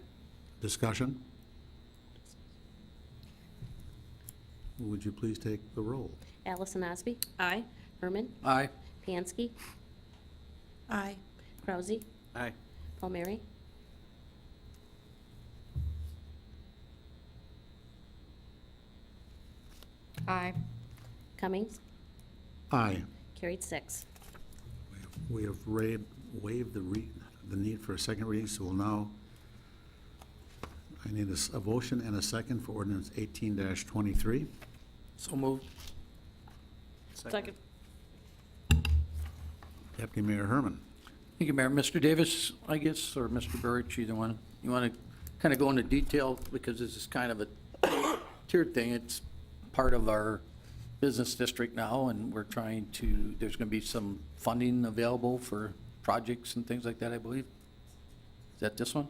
Discussion? Would you please take the roll? Allison Osby, Aye. Herman, Aye. Piansky, Aye. Krause, Aye. Palmieri, Aye. Cummings, Aye. carried 6. We have waived the need for a second reading, so we'll now, I need a motion and a second for ordinance 18-23. So moved. Second. Deputy Mayor Herman. Thank you, Mayor. Mr. Davis, I guess, or Mr. Burridge, either one. You want to kind of go into detail, because this is kind of a tiered thing. It's part of our business district now, and we're trying to, there's going to be some funding available for projects and things like that, I believe. Is that this one?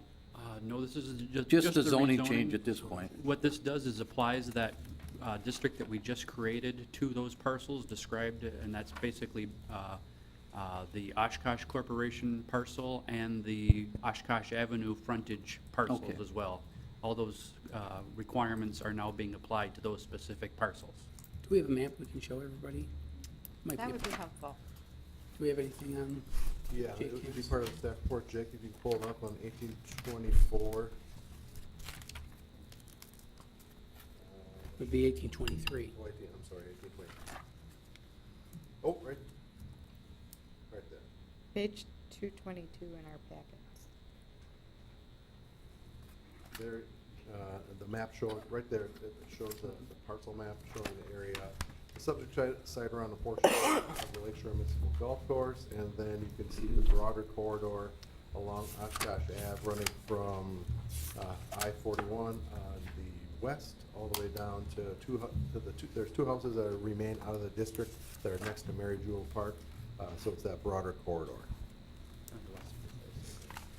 No, this is Just a the zoning rezoning. change at this point. What this does is applies that district that we just created to those parcels described, and that's basically the Oshkosh Corporation parcel and the Oshkosh Avenue frontage parcels Okay. as well. All those requirements are now being applied to those specific parcels. Do we have a map we can show everybody? Might That be- would be helpful. Do we have anything on? Yeah, Jake it would be Hicks. part of the staff report. Jake, if you pull it up on 1824. Would be 1823. Oh, 18, I'm sorry, 1820. Oh, right there. Page 222 in our packets. There, the map shows, right there, it shows the parcel map showing the area. The subject site around the portion of the Lakeshore Municipal Golf Course, and then you can see the broader corridor along Oshkosh Ave running from I-41 on the west all the way down to there's 2 houses that remain out of the district that are next to Mary Jewel Park, so it's that broader corridor.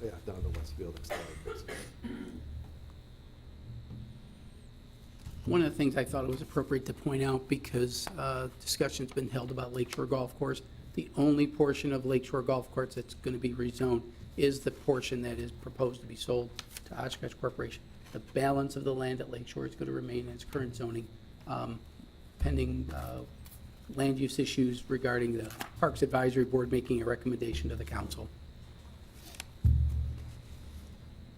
Yeah, down to Westfield extended, basically. One of the things I thought it was appropriate to point out, because discussion's been held about Lakeshore Golf Course, the only portion of Lakeshore Golf Course that's going to be rezoned is the portion that is proposed to be sold to Oshkosh Corporation. The balance of the land at Lakeshore is going to remain in its current zoning, pending land use issues regarding the Parks Advisory Board making a recommendation to the council.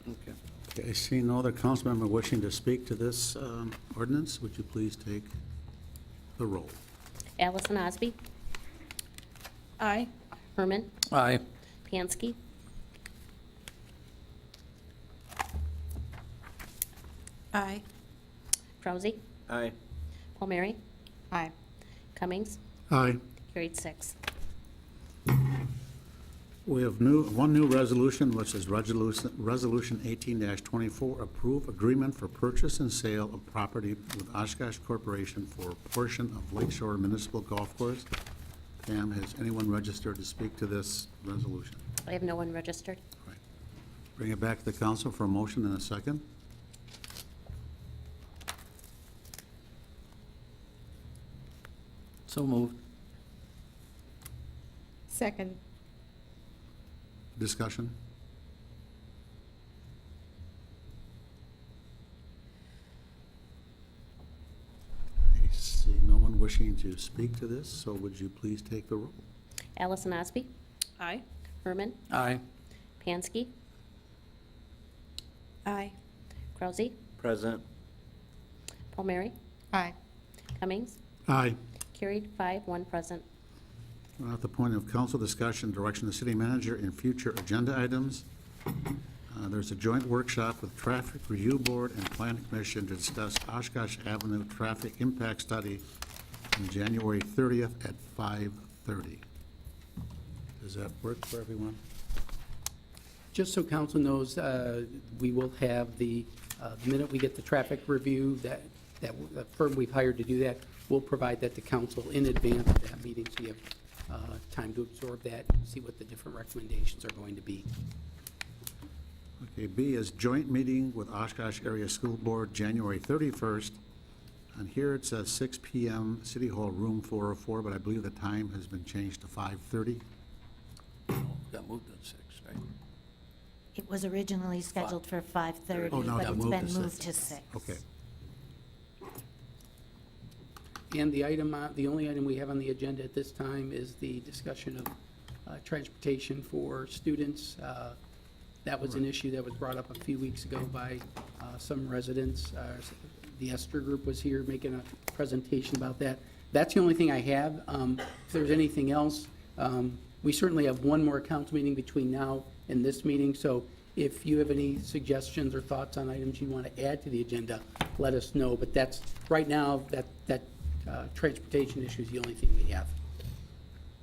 Okay. Okay, seeing no other council member wishing to speak to this ordinance, would you please take the roll? Allison Osby, Aye. Herman, Aye. Pansky, Aye. Krause, Aye. Palmieri, Aye. Cummings, Aye. carried 6. We have one new resolution, which is Resolution 18-24, approve agreement for purchase and sale of property with Oshkosh Corporation for a portion of Lakeshore Municipal Golf Course. Pam, has anyone registered to speak to this resolution? I have no one registered. Bring it back to the council for a motion and a second. So moved. Second. Discussion? I see no one wishing to speak to this, so would you please take the roll? Allison Osby, Aye. Herman, Aye. Pansky, Aye. Krause, Present. Palmieri, Aye. Cummings, Aye. carried 5, 1 present. We're at the point of council discussion, direction of the city manager in future agenda items. There's a joint workshop with Traffic Review Board and Planning Commission to discuss Oshkosh Avenue Traffic Impact Study on January 30th at 5:30. Does that work for everyone? Just so council knows, we will have the minute we get the traffic review, the firm we've hired to do that, we'll provide that to council in advance of that meeting, so you have time to absorb that and see what the different recommendations are going to be. Okay, B is joint meeting with Oshkosh Area School Board, January 31st. And here it says 6 PM, City Hall, room 404, but I believe the time has been changed to 5:30. Got moved to 6, right? It was originally scheduled for 5:30, Oh, no, but it it's moved been to moved 6. to 6. Okay. And the item, the only item we have on the agenda at this time is the discussion of transportation for students. That was an issue that was brought up a few weeks ago by some residents. The Esther Group was here making a presentation about that. That's the only thing I have. If there's anything else, we certainly have one more council meeting between now and this meeting, so if you have any suggestions or thoughts on items you want to add to the agenda, let us know. But that's, right now, that transportation issue is the only thing we have.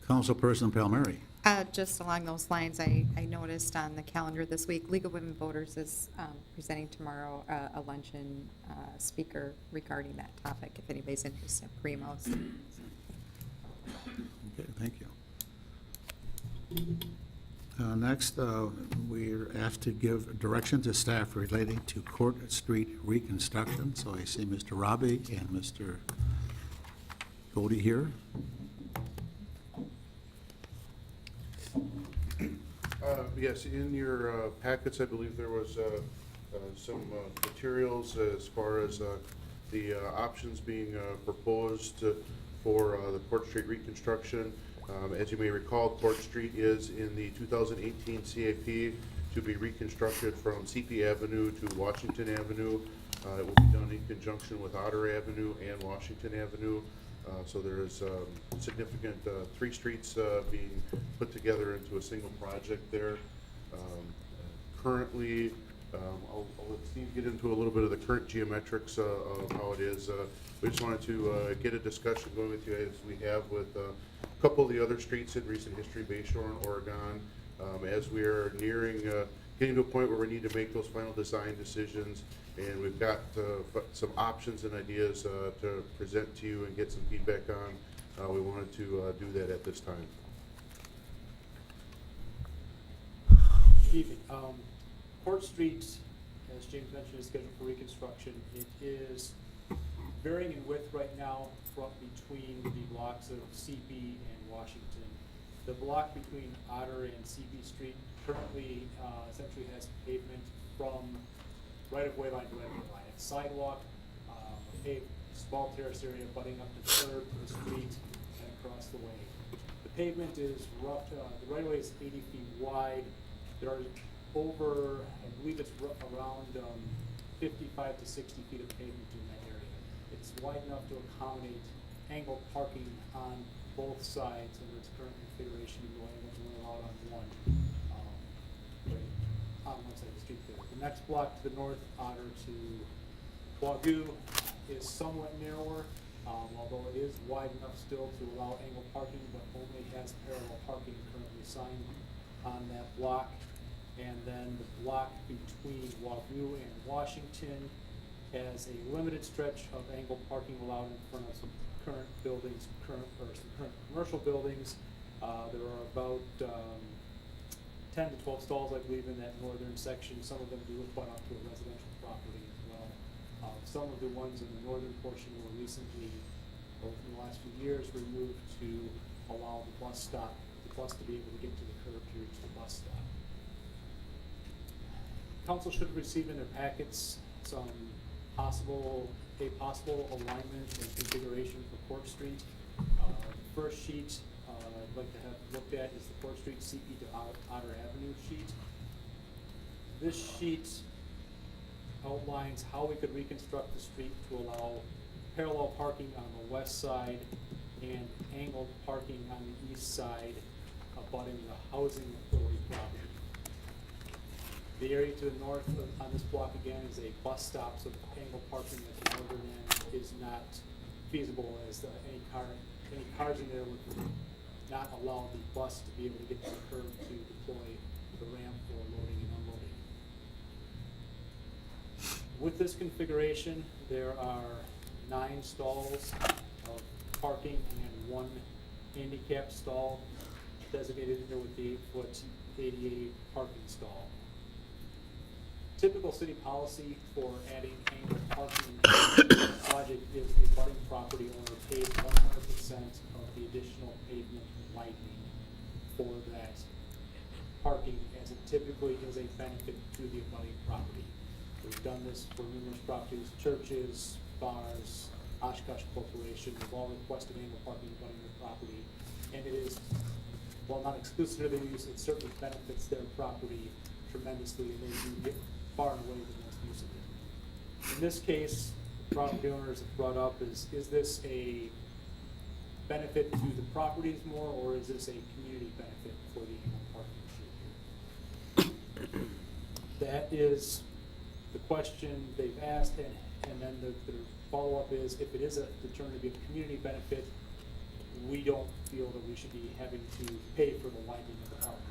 Councilperson Palmieri. Just along those lines, I noticed on the calendar this week, League of Women Voters is presenting tomorrow a luncheon speaker regarding that topic, if anybody's interested, Primos. Okay, thank you. Next, we're asked to give direction to staff relating to Court Street reconstruction. So I see Mr. Robbie and Mr. Goldie here. Yes, in your packets, I believe there was some materials as far as the options being proposed for the Court Street reconstruction. As you may recall, Court Street is in the 2018 CAP to be reconstructed from CP Avenue to Washington Avenue. It will be done in conjunction with Otter Avenue and Washington Avenue. So there is significant 3 streets being put together into a single project there. Currently, I'll let Steve get into a little bit of the current geometrics of how it is. We just wanted to get a discussion going with you as we have with a couple of the other streets in recent history, Bayshore and Oregon, as we are nearing, getting to a point where we need to make those final design decisions. And we've got some options and ideas to present to you and get some feedback on. We wanted to do that at this time. Good evening. Court Street, as James mentioned, is scheduled for reconstruction. It is varying in width right now between the blocks of CP and Washington. The block between Otter and CP Street currently essentially has pavement from right-of-way line to right-of-way line. It's sidewalk, paved small terrace area butting up to the curb to the street and across the way. The pavement is rough, the right-of-way is 80 feet wide. There are over, I believe it's around 55 to 60 feet of pavement in that area. It's wide enough to accommodate angled parking on both sides under its current configuration. You only allowed on one side of the street there. The next block to the north, Otter to Wagoo, is somewhat narrower, although it is wide enough still to allow angled parking, but only has parallel parking currently signed on that block. And then the block between Wagoo and Washington has a limited stretch of angled parking allowed in front of some current buildings, some current commercial buildings. There are about 10 to 12 stalls, I believe, in that northern section. Some of them do butt up to a residential property as well. Some of the ones in the northern portion were recently, in the last few years, removed to allow the bus to be able to get to the curb to reach the bus stop. Council should receive in their packets some possible alignment and configuration for Court Street. The first sheet I'd like to have looked at is the Court Street CP to Otter Avenue sheet. This sheet outlines how we could reconstruct the street to allow parallel parking on the west side and angled parking on the east side, abutting the housing authority property. The area to the north on this block again is a bus stop, so the angled parking at the northern end is not feasible, as any cars in there would not allow the bus to be able to get to the curb to deploy the ramp for loading and unloading. With this configuration, there are 9 stalls of parking and 1 handicap stall designated in there with the 8-foot ADA parking stall. Typical city policy for adding angled parking project is the abutting property owner pays 100% of the additional pavement widening for that parking, as it typically is a benefit to the abutting property. We've done this for numerous properties, churches, bars, Oshkosh Corporation, have all requested angled parking abutting their property, and it is, while not exclusively used, it certainly benefits their property tremendously, and they do get far and away the most use of it. In this case, the property owners have brought up is this a benefit to the properties more, or is this a community benefit for the angled parking issue here? That is the question they've asked, and then the follow-up is, if it is determined to be a community benefit, we don't feel that we should be having to pay for the widening of the parking.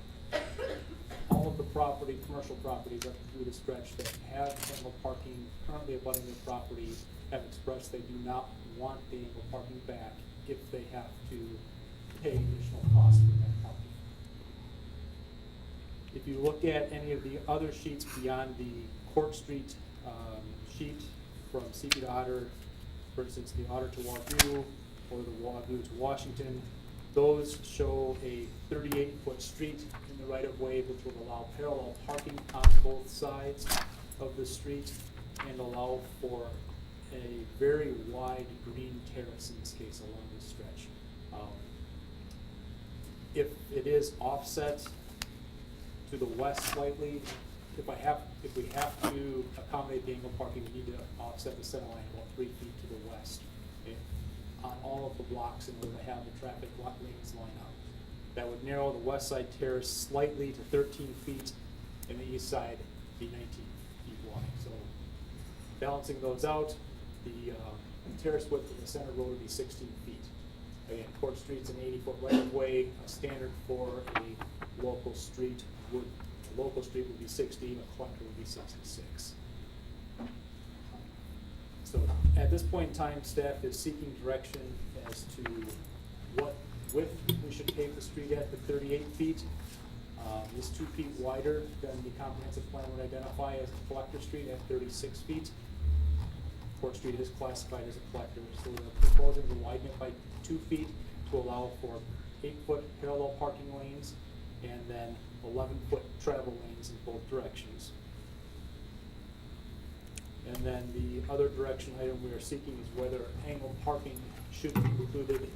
All of the commercial properties up through the stretch that have angled parking currently abutting their property have expressed they do not want the angled parking back if they have to pay additional costs for that parking. If you look at any of the other sheets beyond the Court Street sheet from CP to Otter, for instance, the Otter to Wagoo or the Wagoo to Washington, those show a 38-foot street in the right-of-way, which will allow parallel parking on both sides of the street and allow for a very wide green terrace, in this case, along this stretch. If it is offset to the west slightly, if we have to accommodate the angled parking, we need to offset the center line about 3 feet to the west on all of the blocks in order to have the traffic lanes line up. That would narrow the west side terrace slightly to 13 feet, and the east side be 19 feet wide. So balancing those out, the terrace width of the center road would be 16 feet. Again, Court Street's an 80-foot right-of-way. A standard for a local street would be 60, a collector would be 66. So at this point in time, staff is seeking direction as to what width we should pave the street at, the 38 feet. This 2 feet wider than the comprehensive plan would identify as a collector street at 36 feet. Court Street is classified as a collector, so we're proposing to widen it by 2 feet to allow for 8-foot parallel parking lanes and then 11-foot travel lanes in both directions. And then the other direction item we are seeking is whether angled parking should be included,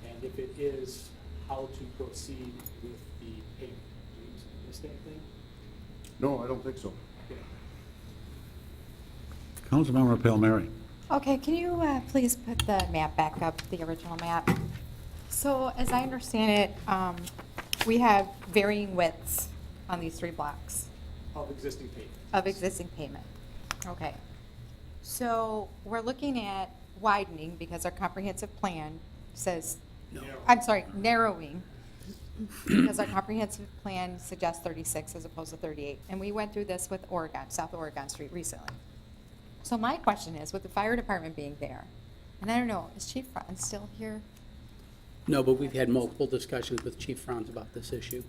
and if it is, how to proceed with the payment. Do you missed anything? No, I don't think so. Okay. Councilmember Palmieri. Okay, can you please put the map back up, the original map? So as I understand it, we have varying widths on these 3 blocks Of existing pavement. of existing pavement. Okay. So we're looking at widening because our comprehensive plan says, I'm sorry, narrowing, because our comprehensive plan suggests 36 as opposed to 38. And we went through this with Oregon, South Oregon Street recently. So my question is, with the fire department being there, and I don't know, is Chief Franz still here? No, but we've had multiple discussions with Chief Franz about this issue.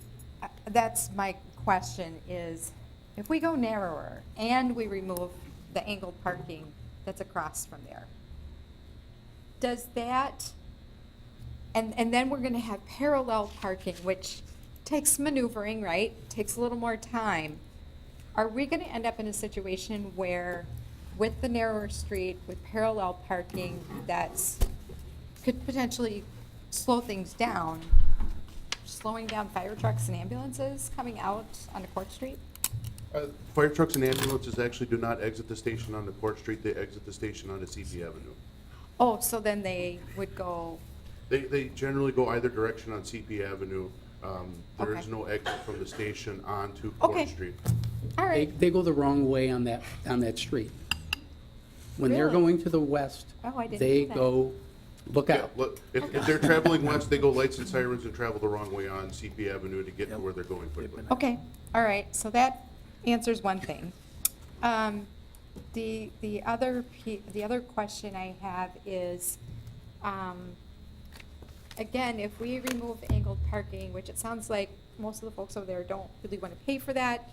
That's my question is, if we go narrower and we remove the angled parking that's across from there, does that, and then we're gonna have parallel parking, which takes maneuvering, right? Takes a little more time. Are we gonna end up in a situation where with the narrower street, with parallel parking, that's, could potentially slow things down, slowing down fire trucks and ambulances coming out onto Court Street? Fire trucks and ambulances actually do not exit the station onto Court Street, they exit the station onto CP Avenue. Oh, so then they would go, They generally go either direction on CP Avenue. There is Okay. no exit from the station onto Okay. Court Street. all right. They go the wrong way on that street. When they're Really? going to the west, Oh, I didn't they know that. go, look Yeah, out. look, if they're traveling west, they go lights and sirens and travel the wrong way on CP Avenue to get to where they're going quickly. Okay, all right, so that answers one thing. The other question I have is, again, if we remove angled parking, which it sounds like most of the folks over there don't really want to pay for that,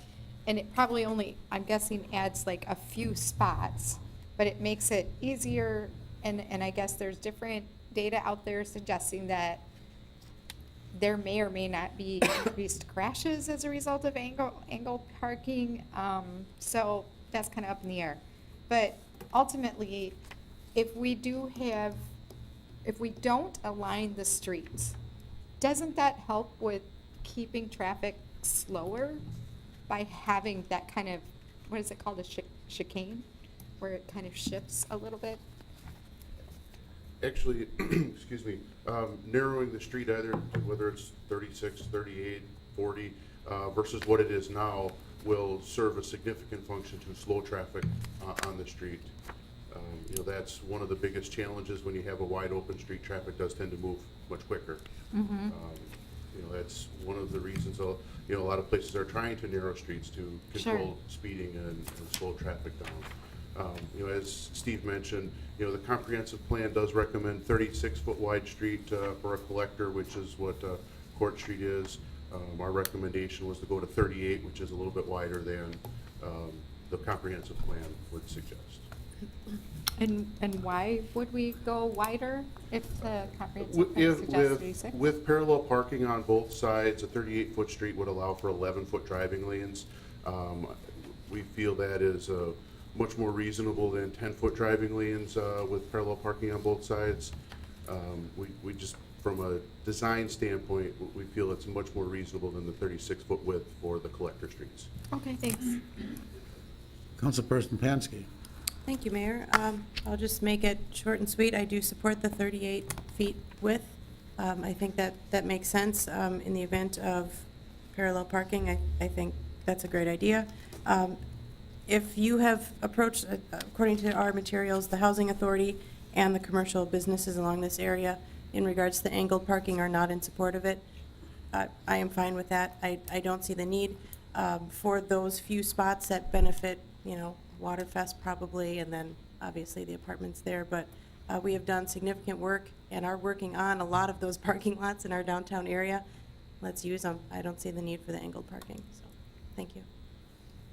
and it probably only, I'm guessing, adds like a few spots, but it makes it easier, and I guess there's different data out there suggesting that there may or may not be increased crashes as a result of angled parking. So that's kind of up in the air. But ultimately, if we don't align the streets, doesn't that help with keeping traffic slower by having that kind of, what is it called, a chicane, where it kind of shifts a little bit? Actually, excuse me, narrowing the street either, whether it's 36, 38, 40, versus what it is now, will serve a significant function to slow traffic on the street. You know, that's one of the biggest challenges when you have a wide open street. Traffic does tend to move much quicker. Mm-hmm. You know, that's one of the reasons, you know, a lot of places are trying to narrow streets to control speeding and slow traffic down. You know, as Steve mentioned, you know, the comprehensive plan does recommend 36-foot wide street for a collector, which is what Court Street is. Our recommendation was to go to 38, which is a little bit wider than the comprehensive plan would suggest. And why would we go wider if the comprehensive plan suggests 36? With parallel parking on both sides, a 38-foot street would allow for 11-foot driving lanes. We feel that is much more reasonable than 10-foot driving lanes with parallel parking on both sides. We just, from a design standpoint, we feel it's much more reasonable than the 36-foot width for the collector streets. Okay, thanks. Councilperson Pansky. Thank you, Mayor. I'll just make it short and sweet. I do support the 38 feet width. I think that makes sense in the event of parallel parking. I think that's a great idea. If you have approached, according to our materials, the Housing Authority and the commercial businesses along this area in regards to angled parking are not in support of it, I am fine with that. I don't see the need for those few spots that benefit, you know, Waterfest probably, and then obviously the apartments there. But we have done significant work and are working on a lot of those parking lots in our downtown area. Let's use them. I don't see the need for the angled parking, so thank you.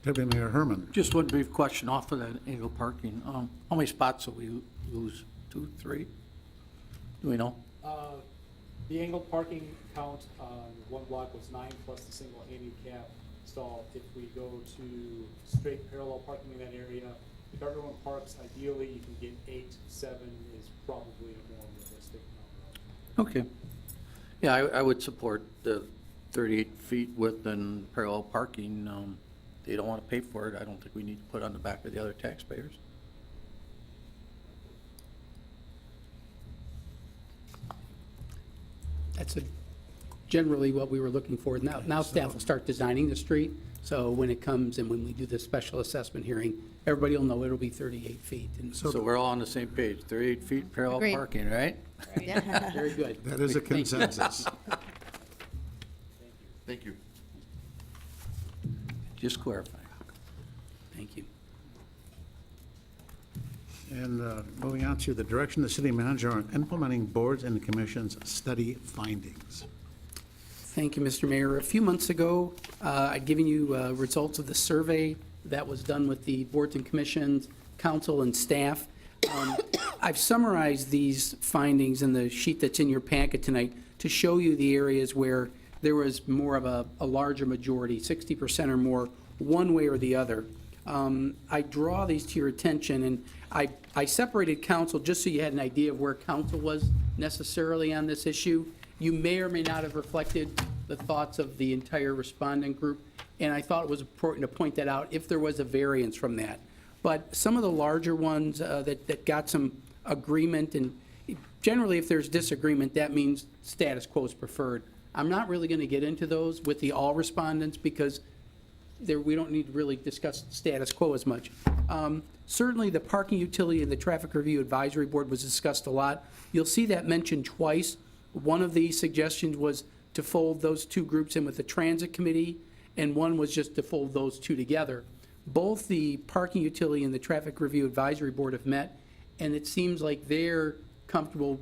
Deputy Mayor Herman. Just one brief question off of that angle parking. How many spots will we lose? 2, 3? Do we know? The angled parking count on one block was 9 plus the single handicap stall. If we go to straight parallel parking in that area, if everyone parks, ideally you can get 8, 7 is probably a more realistic number. Okay. Yeah, I would support the 38 feet width and parallel parking. They don't want to pay for it. I don't think we need to put it on the back of the other taxpayers. That's generally what we were looking for. Now staff will start designing the street, so when it comes and when we do the special assessment hearing, everybody will know it'll be 38 feet. And So we're all on the same page, 38 feet parallel Agreed. parking, right? Very good. That is a Thank you. consensus. Thank you. Just clarifying. Thank you. And moving on to the direction of the city manager on implementing boards and commissions' study findings. Thank you, Mr. Mayor. A few months ago, I'd given you results of the survey that was done with the boards and commissions, council, and staff. I've summarized these findings in the sheet that's in your packet tonight to show you the areas where there was more of a larger majority, 60% or more, one way or the other. I draw these to your attention, and I separated council just so you had an idea of where council was necessarily on this issue. You may or may not have reflected the thoughts of the entire respondent group, and I thought it was important to point that out if there was a variance from that. But some of the larger ones that got some agreement, and generally if there's disagreement, that means status quo is preferred. I'm not really going to get into those with the all respondents because we don't need to really discuss status quo as much. Certainly, the parking utility and the traffic review advisory board was discussed a lot. You'll see that mentioned twice. One of the suggestions was to fold those two groups in with the transit committee, and one was just to fold those two together. Both the parking utility and the traffic review advisory board have met, and it seems like they're comfortable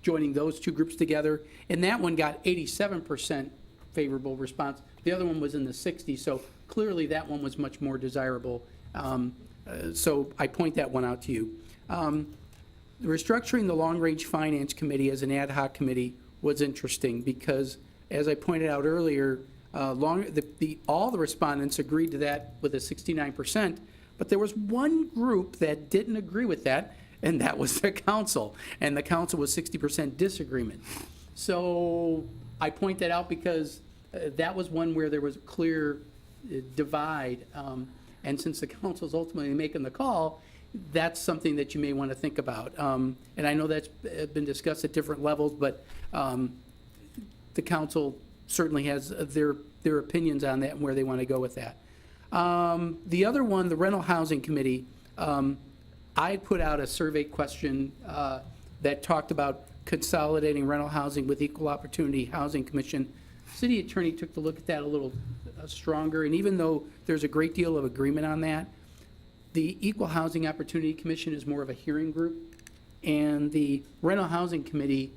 joining those two groups together. And that one got 87% favorable response. The other one was in the 60s, so clearly that one was much more desirable. So I point that one out to you. Restructuring the long-range finance committee as an ad hoc committee was interesting because, as I pointed out earlier, all the respondents agreed to that with a 69%, but there was one group that didn't agree with that, and that was the council. And the council was 60% disagreement. So I point that out because that was one where there was a clear divide. And since the council's ultimately making the call, that's something that you may want to think about. And I know that's been discussed at different levels, but the council certainly has their opinions on that and where they want to go with that. The other one, the rental housing committee, I put out a survey question that talked about consolidating rental housing with Equal Opportunity Housing Commission. City attorney took to look at that a little stronger, and even though there's a great deal of agreement on that, the Equal Housing Opportunity Commission is more of a hearing group, and the Rental Housing Committee,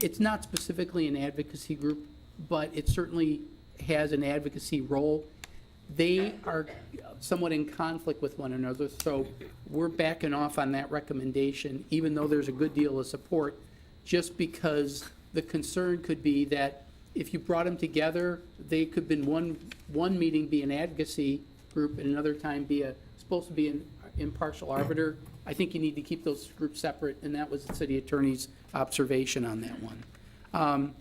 it's not specifically an advocacy group, but it certainly has an advocacy role. They are somewhat in conflict with one another, so we're backing off on that recommendation, even though there's a good deal of support, just because the concern could be that if you brought them together, they could in one meeting be an advocacy group and another time be supposed to be an impartial arbiter. I think you need to keep those groups separate, and that was the city attorney's observation on that one.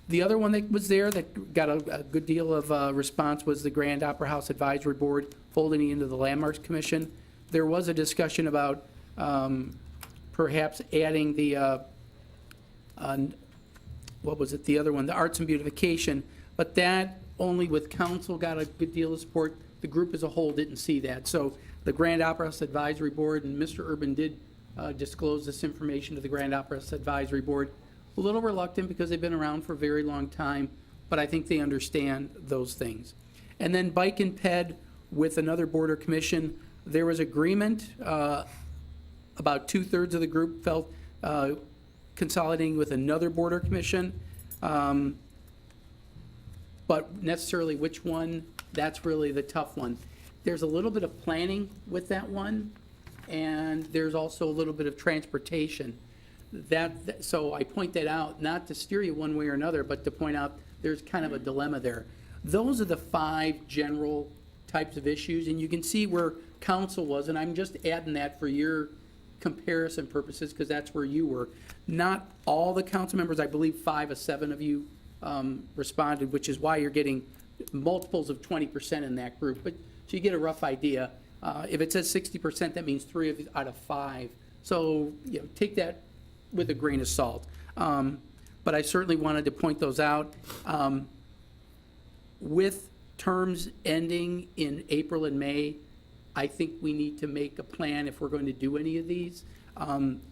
The other one that was there that got a good deal of response was the Grand Opera House Advisory Board folding into the Landmarks Commission. There was a discussion about perhaps adding the what was it, the other one, the Arts and Beautification, but that only with council got a good deal of support. The group as a whole didn't see that. So the Grand Opera House Advisory Board, and Mr. Urban did disclose this information to the Grand Opera House Advisory Board. A little reluctant because they've been around for a very long time, but I think they understand those things. And then Bike and Ped with another board or commission, there was agreement. About 2/3 of the group felt consolidating with another board or commission. But necessarily which one, That's really the tough one. There's a little bit of planning with that one, and there's also a little bit of transportation. So I point that out, not to steer you one way or another, but to point out there's kind of a dilemma there. Those are the 5 general types of issues, and you can see where council was, and I'm just adding that for your comparison purposes, because that's where you were. Not all the council members, I believe 5 of 7 of you responded, which is why you're getting multiples of 20% in that group. But so you get a rough idea. If it says 60%, that means 3 out of 5. So take that with a grain of salt. But I certainly wanted to point those out. With terms ending in April and May, I think we need to make a plan if we're going to do any of these.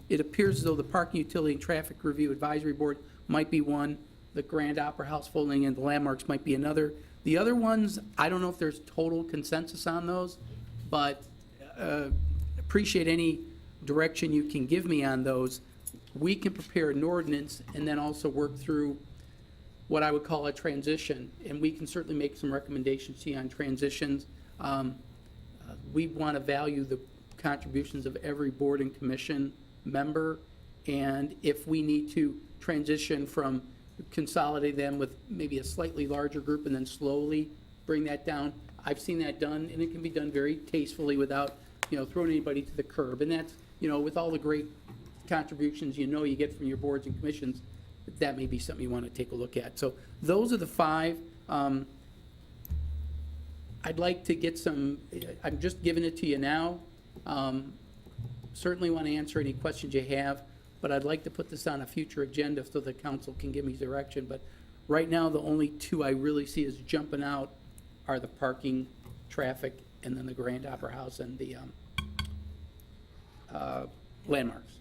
It appears as though the Parking Utility and Traffic Review Advisory Board might be one, the Grand Opera House folding in the landmarks might be another. The other ones, I don't know if there's total consensus on those, but appreciate any direction you can give me on those. We can prepare an ordinance and then also work through what I would call a transition, and we can certainly make some recommendations to you on transitions. We want to value the contributions of every board and commission member, and if we need to transition from consolidate them with maybe a slightly larger group and then slowly bring that down, I've seen that done, and it can be done very tastefully without, throwing anybody to the curb. And that's, with all the great contributions you get from your boards and commissions, that may be something you want to take a look at. So those are the 5. I'd like to get some, I'm just giving it to you now. Certainly want to answer any questions you have, but I'd like to put this on a future agenda so the council can give me direction. But right now, the only 2 I really see as jumping out are the parking, traffic, and then the Grand Opera House and the landmarks.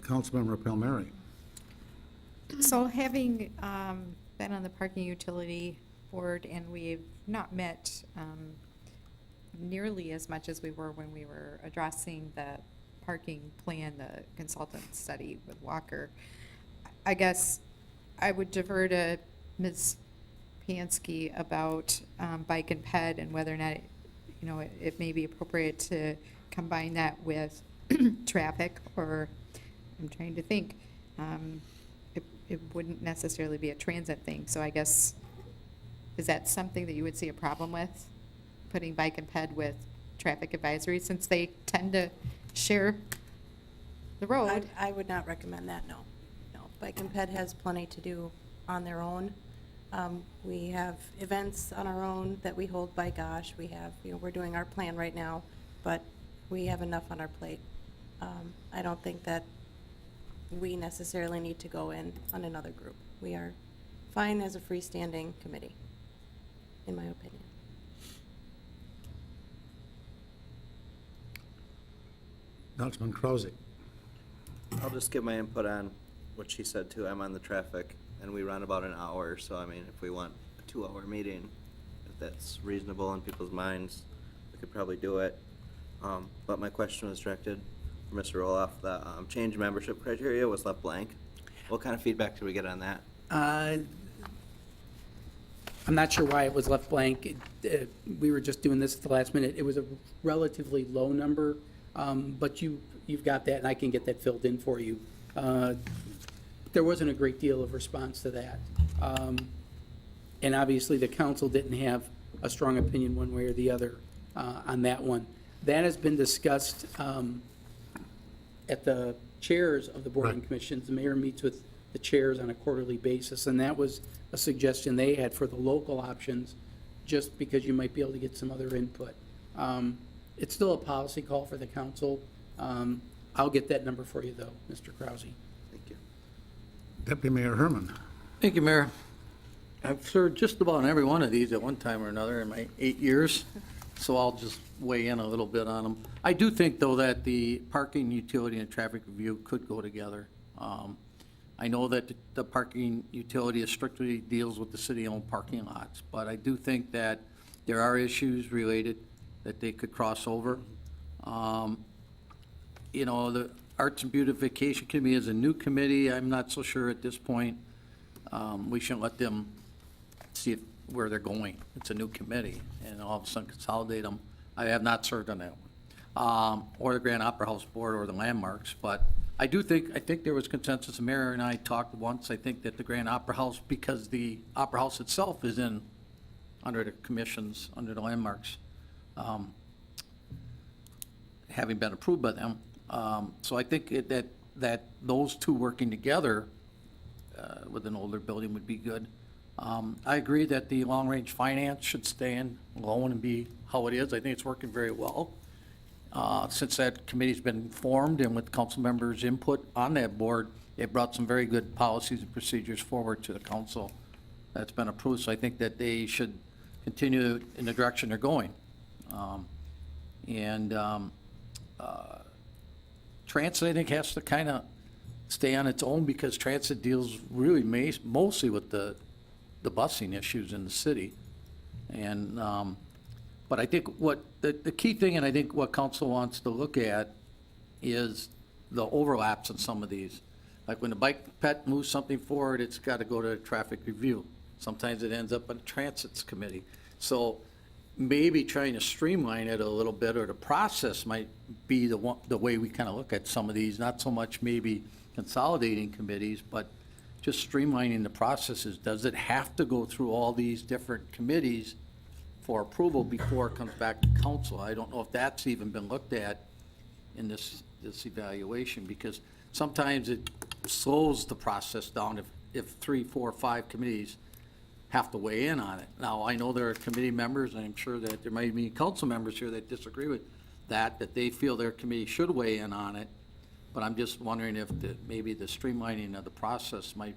Councilmember Palmieri. So having been on the parking utility board, and we've not met nearly as much as we were when we were addressing the parking plan, the consultant study with Walker, I guess I would defer to Ms. Pansky about bike and ped and whether or not it may be appropriate to combine that with traffic, or I'm trying to think. It wouldn't necessarily be a transit thing, so I guess, is that something that you would see a problem with, putting bike and ped with traffic advisory, since they tend to share the road? I would not recommend that, no. No, Bike and Ped has plenty to do on their own. We have events on our own that we hold by Gosh. We have, we're doing our plan right now, but we have enough on our plate. I don't think that we necessarily need to go in on another group. We are fine as a freestanding committee, in my opinion. Councilman Krausik. I'll just give my input on what she said too. I'm on the traffic, and we run about an hour, so I mean, if we want a 2-hour meeting, if that's reasonable in people's minds, we could probably do it. But my question was directed for Mr. Roloff. The change membership criteria was left blank. What kind of feedback did we get on that? I'm not sure why it was left blank. We were just doing this at the last minute. It was a relatively low number, but you've got that, and I can get that filled in for you. There wasn't a great deal of response to that. And obviously, the council didn't have a strong opinion one way or the other on that one. That has been discussed at the chairs of the board and commissions. The mayor meets with the chairs on a quarterly basis, and that was a suggestion they had for the local options, just because you might be able to get some other input. It's still a policy call for the council. I'll get that number for you, though, Mr. Krause. Thank you. Deputy Mayor Herman. Thank you, Mayor. I've served just about on every one of these at one time or another in my 8 years, so I'll just weigh in a little bit on them. I do think, though, that the parking utility and traffic review could go together. I know that the parking utility strictly deals with the city-owned parking lots, but I do think that there are issues related that they could cross over. The Arts and Beautification Committee is a new committee. I'm not so sure at this point. We shouldn't let them see if where they're going. It's a new committee, and all of a sudden consolidate them. I have not served on that one. Or the Grand Opera House Board or the landmarks, but I think there was consensus, the mayor and I talked once, I think that the Grand Opera House, because the Opera House itself is under the commissions, under the landmarks, having been approved by them. So I think that those two working together with an older building would be good. I agree that the long-range finance should stay in alone and be how it is. I think it's working very well. Since that committee's been formed and with council members' input on that board, it brought some very good policies and procedures forward to the council that's been approved. So I think that they should continue in the direction they're going. Transit, I think, has to kind of stay on its own because transit deals really mostly with the busing issues in the city. And, but I think what, the key thing, and I think what council wants to look at is the overlaps in some of these. Like when the bike pet moves something forward, it's got to go to traffic review. Sometimes it ends up on the transits committee. So maybe trying to streamline it a little bit, or the process might be the way we kind of look at some of these, not so much maybe consolidating committees, but just streamlining the processes. Does it have to go through all these different committees for approval before it comes back to council? I don't know if that's even been looked at in this evaluation, because sometimes it slows the process down if 3, 4, 5 committees have to weigh in on it. Now, I know there are committee members, and I'm sure that there might be council members here that disagree with that they feel their committee should weigh in on it. But I'm just wondering if maybe the streamlining of the process might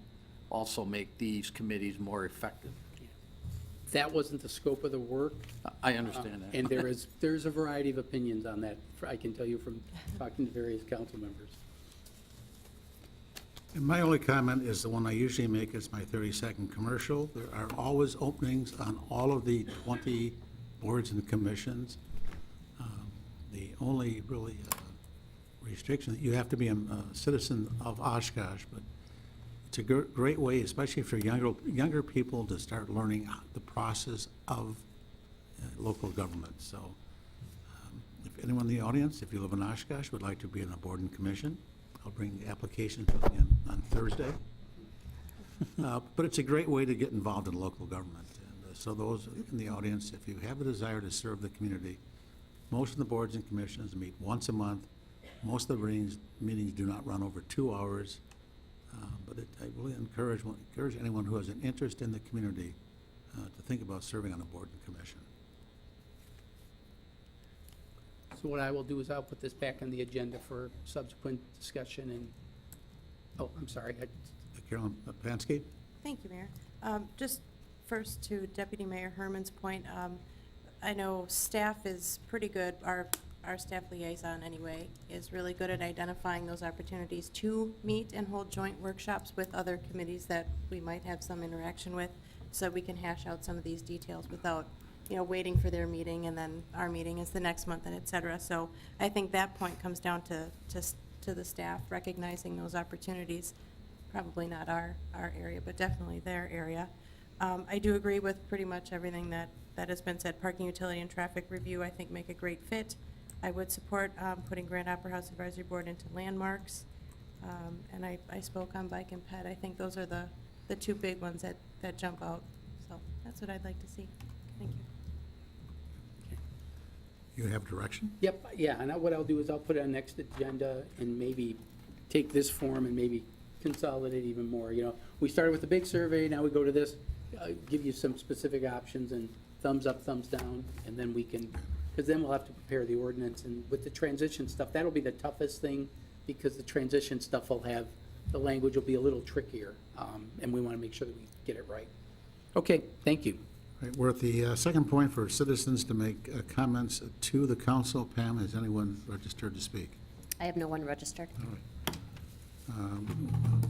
also make these committees more effective. That wasn't the scope of the work. I understand that. And there's a variety of opinions on that, I can tell you from talking to various council members. And my only comment is the one I usually make is my 30-second commercial. There are always openings on all of the 20 boards and commissions. The only really restriction, you have to be a citizen of Oshkosh, but it's a great way, especially for younger people, to start learning the process of local government. So if anyone in the audience, if you live in Oshkosh, would like to be on a board and commission, I'll bring the application on Thursday. But it's a great way to get involved in local government. And so those in the audience, if you have a desire to serve the community, most of the boards and commissions meet once a month. Most of the meetings do not run over 2 hours. But I really encourage anyone who has an interest in the community to think about serving on a board and commission. So what I will do is I'll put this back on the agenda for subsequent discussion and, oh, I'm sorry. Carolyn Pansky? Thank you, Mayor. Just first to Deputy Mayor Herman's point, I know staff is pretty good, our staff liaison anyway, is really good at identifying those opportunities to meet and hold joint workshops with other committees that we might have some interaction with, so we can hash out some of these details without, waiting for their meeting and then our meeting is the next month and et cetera. So I think that point comes down to the staff recognizing those opportunities. Probably not our area, but definitely their area. I do agree with pretty much everything that has been said. Parking, utility, and traffic review, I think, make a great fit. I would support putting Grand Opera House Advisory Board into landmarks. And I spoke on bike and pet. I think those are the two big ones that jump out. So that's what I'd like to see. Thank you. You have direction? Yep, yeah, and what I'll do is I'll put it on next agenda and maybe take this form and maybe consolidate even more. We started with the big survey, now we go to this, give you some specific options and thumbs up, thumbs down, and then we can, because then we'll have to prepare the ordinance. And with the transition stuff, that'll be the toughest thing, because the transition stuff will have, the language will be a little trickier, and we want to make sure that we get it right. Okay, thank you. Right, we're at the second point for citizens to make comments to the council. Pam, has anyone registered to speak? I have no one registered. All right.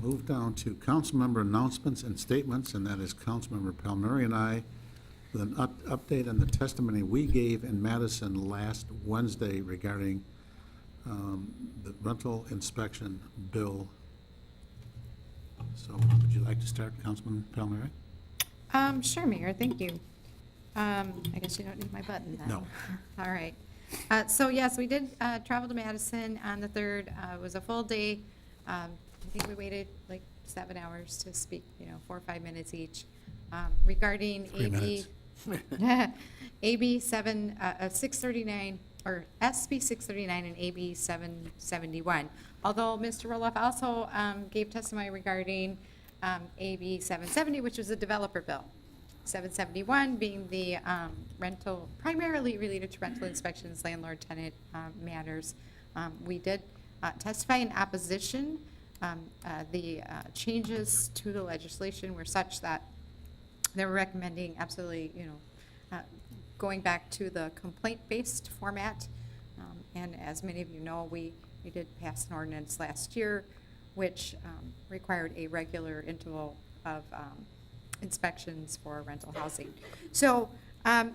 Move down to council member announcements and statements, and that is Councilmember Palmieri and I with an update on the testimony we gave in Madison last Wednesday regarding the rental inspection bill. So would you like to start, Councilman Palmieri? Sure, Mayor, thank you. I guess you don't need my button then. No. All right. So yes, we did travel to Madison on the 3rd. It was a full day. I think we waited like 7 hours to speak, 4 or 5 minutes each, regarding 3 AB 639, or SB 639 and AB 771. Although Mr. Roloff also gave testimony regarding AB 770, which was a developer bill. 771 being the rental, primarily related to rental inspections, landlord-tenant matters. We did testify in opposition. The changes to the legislation were such that they were recommending absolutely, going back to the complaint-based format. And as many of you know, we did pass an ordinance last year which required a regular interval of inspections for rental housing. So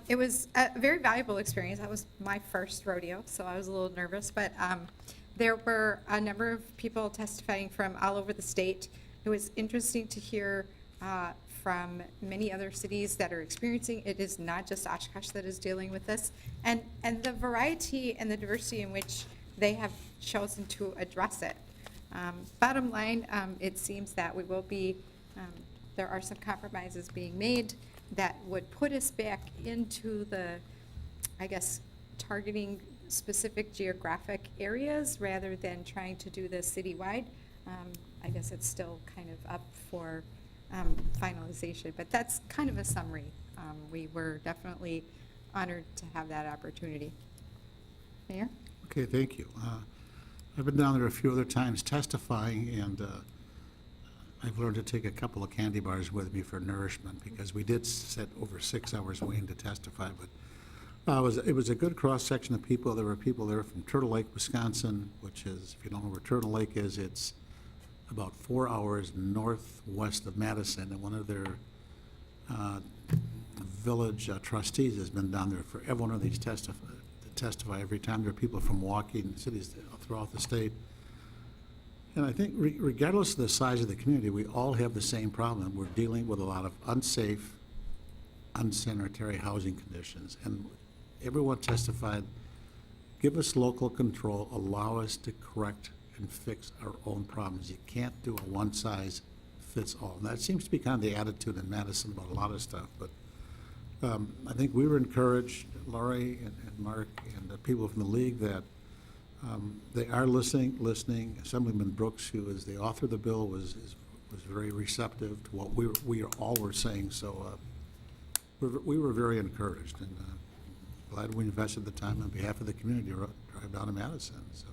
it was a very valuable experience. That was my first rodeo, so I was a little nervous, but there were a number of people testifying from all over the state. It was interesting to hear from many other cities that are experiencing. It is not just Oshkosh that is dealing with this, and the variety and the diversity in which they have chosen to address it. Bottom line, it seems that we will be, there are some compromises being made that would put us back into the, I guess, targeting specific geographic areas rather than trying to do this citywide. I guess it's still kind of up for finalization, but that's kind of a summary. We were definitely honored to have that opportunity. Mayor? Okay, thank you. I've been down there a few other times testifying, and I've learned to take a couple of candy bars with me for nourishment, because we did sit over 6 hours waiting to testify, but it was a good cross-section of people. There were people there from Turtle Lake, Wisconsin, which is, if you don't know where Turtle Lake is, it's about 4 hours northwest of Madison, and one of their village trustees has been down there for every one of these testify every time. There are people from walking cities throughout the state. And I think regardless of the size of the community, we all have the same problem. We're dealing with a lot of unsafe, unsanitary housing conditions. And everyone testified, give us local control, allow us to correct and fix our own problems. You can't do a one-size-fits-all. And that seems to be kind of the attitude in Madison about a lot of stuff. But I think we were encouraged, Laurie and Mark and the people from the league, that they are listening. Assemblyman Brooks, who is the author of the bill, was very receptive to what we all were saying. So we were very encouraged, and glad we invested the time on behalf of the community to drive down to Madison. So,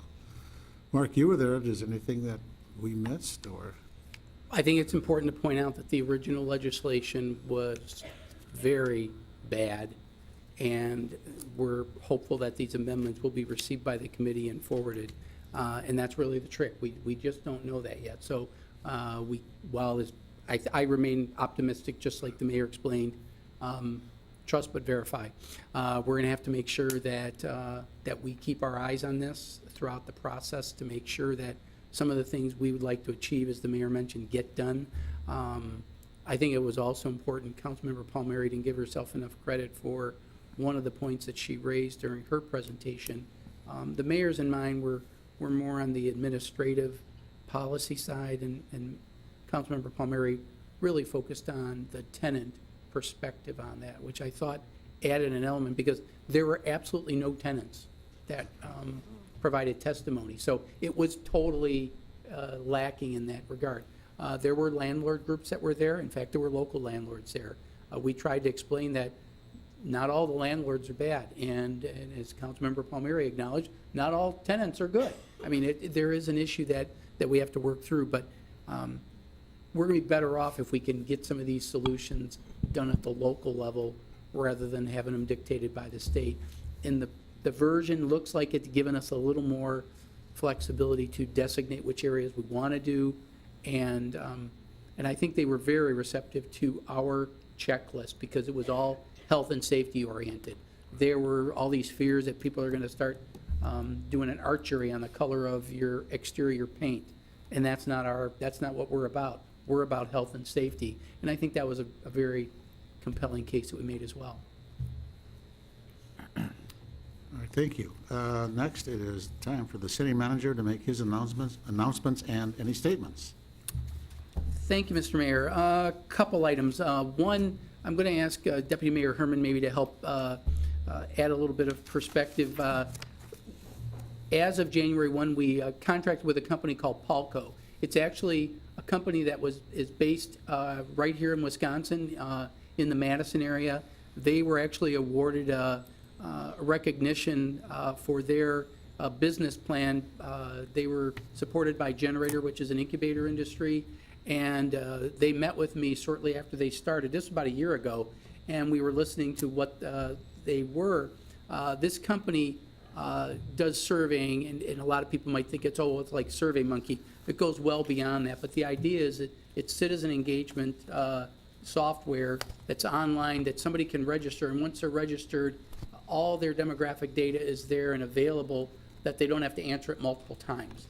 Mark, you were there. Is there anything that we missed, or? I think it's important to point out that the original legislation was very bad, and we're hopeful that these amendments will be received by the committee and forwarded. And that's really the trick. We just don't know that yet. So I remain optimistic, just like the mayor explained. Trust but verify. We're going to have to make sure that we keep our eyes on this throughout the process to make sure that some of the things we would like to achieve, as the mayor mentioned, get done. I think it was also important, Councilmember Palmieri didn't give herself enough credit for one of the points that she raised during her presentation. The mayor's and mine were more on the administrative policy side, and Councilmember Palmieri really focused on the tenant perspective on that, which I thought added an element, because there were absolutely no tenants that provided testimony. So it was totally lacking in that regard. There were landlord groups that were there. In fact, there were local landlords there. We tried to explain that not all the landlords are bad, and as Councilmember Palmieri acknowledged, not all tenants are good. I mean, there is an issue that we have to work through, but we're going to be better off if we can get some of these solutions done at the local level rather than having them dictated by the state. And the version looks like it's given us a little more flexibility to designate which areas we want to do, and I think they were very receptive to our checklist, because it was all health and safety oriented. There were all these fears that people are going to start doing an archery on the color of your exterior paint, and that's not what we're about. We're about health and safety, and I think that was a very compelling case that we made as well. All right, thank you. Next, it is time for the city manager to make his announcements and any statements. Thank you, Mr. Mayor. A couple items. One, I'm going to ask Deputy Mayor Herman maybe to help add a little bit of perspective. As of January 1, we contracted with a company called Palco. It's actually a company that is based right here in Wisconsin, in the Madison area. They were actually awarded a recognition for their business plan. They were supported by Generator, which is an incubator industry, and they met with me shortly after they started. This was about a year ago, and we were listening to what they were. This company does surveying, and a lot of people might think it's like SurveyMonkey. It goes well beyond that, but the idea is that it's citizen engagement software that's online that somebody can register, and once they're registered, all their demographic data is there and available, that they don't have to answer it multiple times.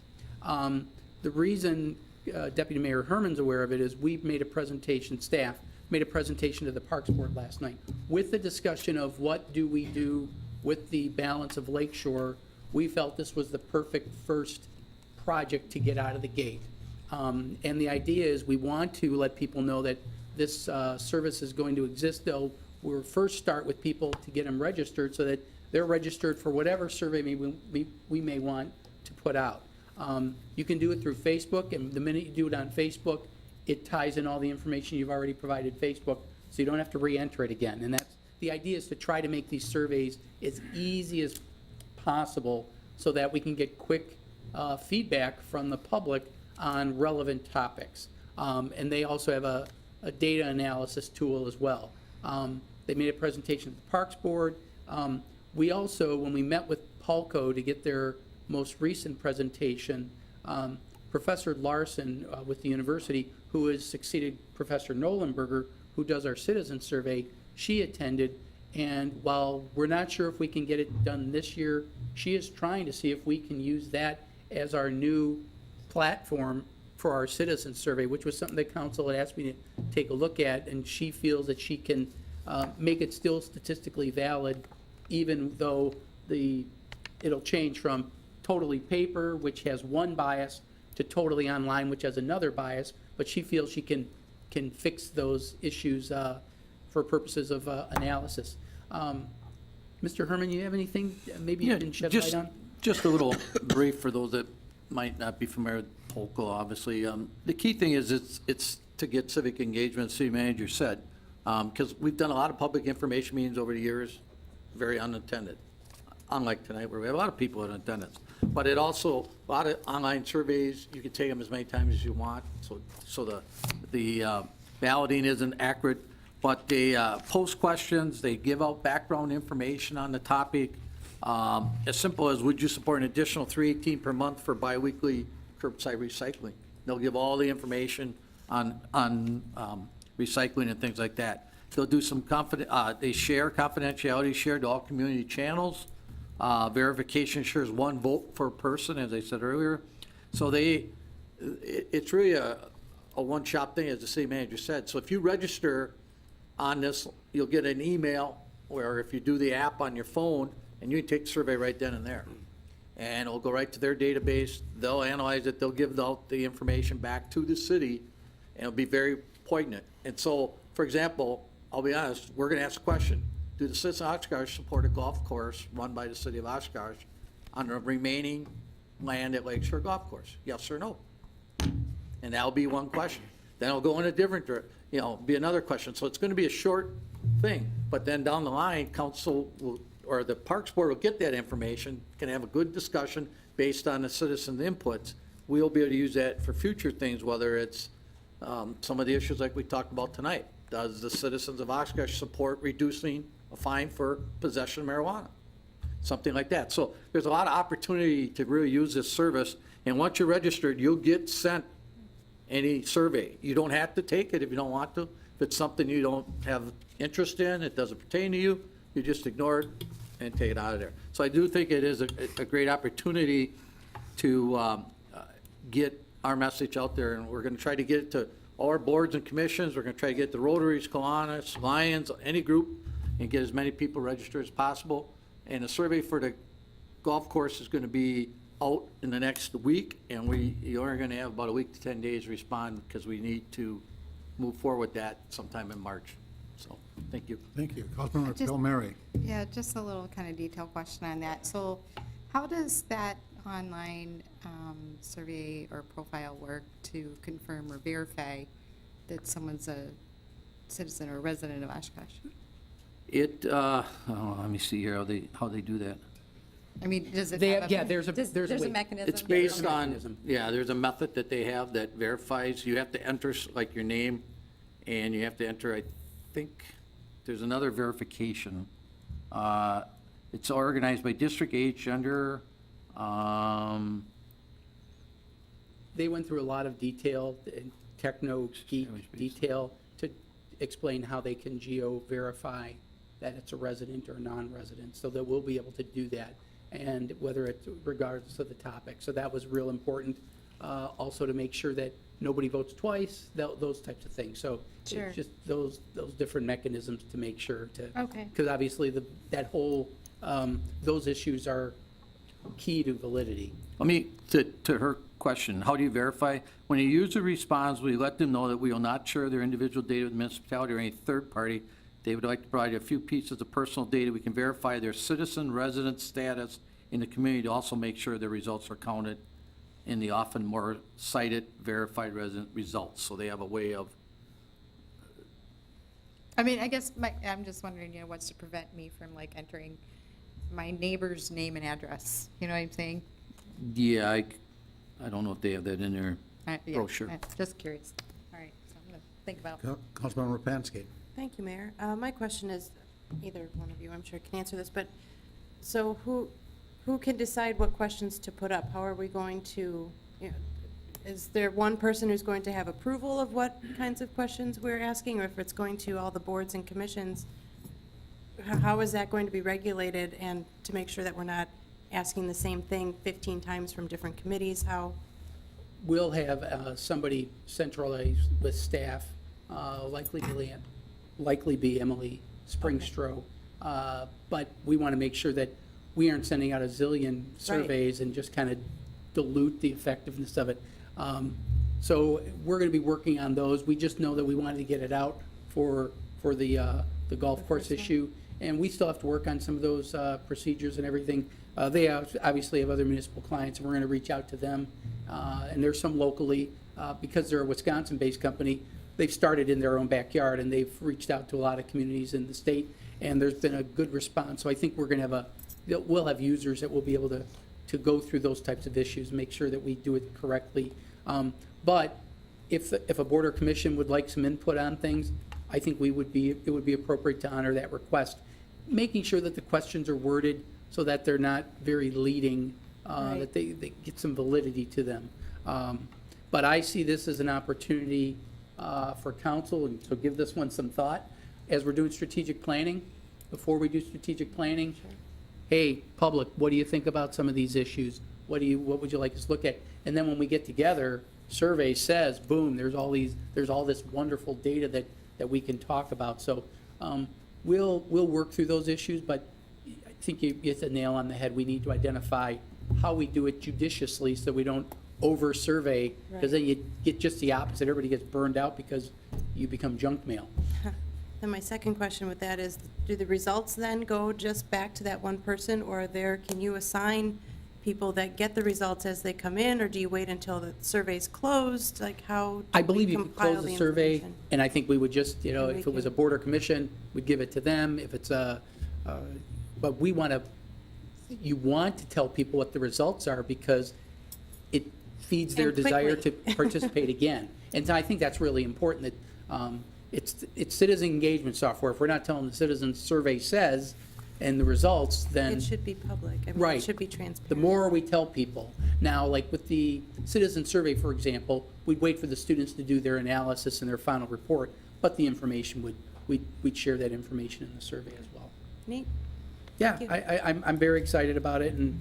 The reason Deputy Mayor Herman's aware of it is we've made a presentation, staff made a presentation to the Parks Board last night with the discussion of what do we do with the balance of Lakeshore. We felt this was the perfect first project to get out of the gate. And the idea is we want to let people know that this service is going to exist. We'll first start with people to get them registered so that they're registered for whatever survey we may want to put out. You can do it through Facebook, and the minute you do it on Facebook, it ties in all the information you've already provided Facebook, so you don't have to re-enter it again. And that's the idea, is to try to make these surveys as easy as possible so that we can get quick feedback from the public on relevant topics. And they also have a data analysis tool as well. They made a presentation to the Parks Board. We also, when we met with Palco to get their most recent presentation, Professor Larson with the university, who has succeeded Professor Nolenberger, who does our citizen survey, she attended. And while we're not sure if we can get it done this year, she is trying to see if we can use that as our new platform for our citizen survey, which was something that council had asked me to take a look at, and she feels that she can make it still statistically valid, even though it'll change from totally paper, which has one bias, to totally online, which has another bias, but she feels she can fix those issues for purposes of analysis. Mr. Herman, you have anything maybe you can shed light on? Just a little brief for those that might not be familiar with Polko, obviously. The key thing is it's to get civic engagement, city manager said, because we've done a lot of public information meetings over the years, very unattended. Unlike tonight, where we have a lot of people in attendance. But it also, a lot of online surveys, you can take them as many times as you want, so the balloting isn't accurate. But they post questions, they give out background information on the topic. As simple as, would you support an additional $3.18 per month for biweekly curbside recycling? They'll give all the information on recycling and things like that. They'll do some they share confidentiality, shared to all community channels. Verification shares one vote per person, as I said earlier. So it's really a one-shop thing, as the city manager said. So if you register on this, you'll get an email, or if you do the app on your phone, and you can take the survey right then and there. And it'll go right to their database. They'll analyze it. They'll give out the information back to the city, and it'll be very poignant. And so, for example, I'll be honest, we're going to ask a question. Do the citizens of Oshkosh support a golf course run by the city of Oshkosh on the remaining land at Lakeshore Golf Course? Yes or no? And that'll be one question. Then it'll go in a different, be another question. So it's going to be a short thing, but then down the line, council will, or the Parks Board will get that information, can have a good discussion based on the citizens' inputs. We'll be able to use that for future things, whether it's some of the issues like we talked about tonight. Does the citizens of Oshkosh support reducing a fine for possession of marijuana? Something like that. So there's a lot of opportunity to really use this service, and once you're registered, you'll get sent any survey. You don't have to take it if you don't want to. If it's something you don't have interest in, it doesn't pertain to you, you just ignore it and take it out of there. So I do think it is a great opportunity to get our message out there, and we're going to try to get it to all our boards and commissions. We're gonna try to get the Rotaries, Kiwanis, Lions, any group, and get as many people registered as possible. And the survey for the golf course is gonna be out in the next week, and you're gonna have about a week to 10 days to respond, because we need to move forward with that sometime in March. So, thank you. Thank you. Councilmember Just- Bill Murray. Yeah, just a little kind of detailed question on that. So how does that online survey or profile work to confirm or verify that someone's a citizen or resident of Oshkosh? Let me see here how they do that. I mean, does it They have have- yeah, there's a- there's a there's a way. mechanism? It's based on, there's a method that they have that verifies, you have to enter like your name, and you have to enter, I think, there's another verification. It's organized by district, age, gender, They went through a lot of detail, techno-geek detail, to explain how they can geo-verify that it's a resident or a non-resident, so that we'll be able to do that, and whether it's regardless of the topic. So that was real important, also to make sure that nobody votes twice, those types of things. So Sure. it's just those different mechanisms to make sure to. Okay. Because obviously, that whole, those issues are key to validity. Let me, to her question, how do you verify? When a user responds, we let them know that we will not share their individual data with the municipality or any third party. They would like to provide a few pieces of personal data. We can verify their citizen resident status in the community to also make sure their results are counted in the often more cited verified resident results. So they have a way of, I mean, I guess I'm just wondering, what's to prevent me from like entering my neighbor's name and address? You know what I'm saying? yeah, I don't know if they have that in their Yeah, brochure. Just curious. All right, so I'm gonna think about. Councilmember Pansky. Thank you, Mayor. My question is, either one of you, I'm sure, can answer this, but, so who can decide what questions to put up? How are we going to, is there one person who's going to have approval of what kinds of questions we're asking, or if it's going to all the boards and commissions? How is that going to be regulated, and to make sure that we're not asking the same thing 15 times from different committees? How? We'll have somebody centralized with staff, likely be Emily Springstro. But we want to make sure that we aren't sending out a zillion surveys and just kind of dilute the effectiveness of it. So we're going to be working on those. We just know that we wanted to get it out for the golf course issue. And we still have to work on some of those procedures and everything. They obviously have other municipal clients, and we're going to reach out to them. And there's some locally, because they're a Wisconsin-based company, they've started in their own backyard, and they've reached out to a lot of communities in the state, and there's been a good response. So I think we're going to we'll have users that will be able to go through those types of issues, make sure that we do it correctly. But if a board or commission would like some input on things, I think it would be appropriate to honor that request, making sure that the questions are worded so that they're not very leading, that they get some validity to them. But I see this as an opportunity for council, and so give this one some thought. As we're doing strategic planning, before we do strategic planning, hey, public, what do you think about some of these issues? What would you like us to look at? And then when we get together, survey says, boom, there's all this wonderful data that we can talk about. So we'll work through those issues, but I think you hit the nail on the head. We need to identify how we do it judiciously so we don't over-survey, because then you get just the opposite. Everybody gets burned out because you become junk mail. And my second question with that is, do the results then go just back to that one person, or can you assign people that get the results as they come in, or do you wait until the survey's closed? Like, how I do believe we you could compile close the the survey, information? and I think we would just, And we if it was a can- board or commission, we'd give it to them. If it's but you want to tell people what the results are, because it feeds their And desire to quickly. participate again. And so I think that's really important, that it's citizen engagement software. If we're not telling the citizens survey says, and the results, then. It should be public. I mean, Right. it should be transparent. The more we tell people. Now, like with the citizen survey, for example, we'd wait for the students to do their analysis and their final report, but the information we'd share that information in the survey as well. Neat. Yeah, Thank you. I'm very excited about it, and,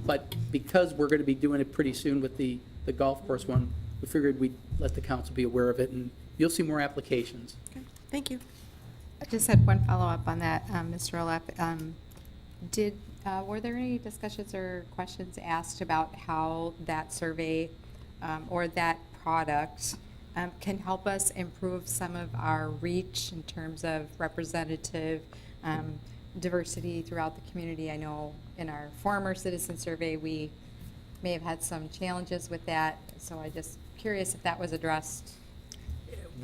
but because we're gonna be doing it pretty soon with the golf course one, we figured we'd let the council be aware of it, and you'll see more applications. Thank you. I just had one follow-up on that, Mr. Olaf. Were there any discussions or questions asked about how that survey or that product can help us improve some of our reach in terms of representative diversity throughout the community? I know in our former citizen survey, we may have had some challenges with that, so I just curious if that was addressed.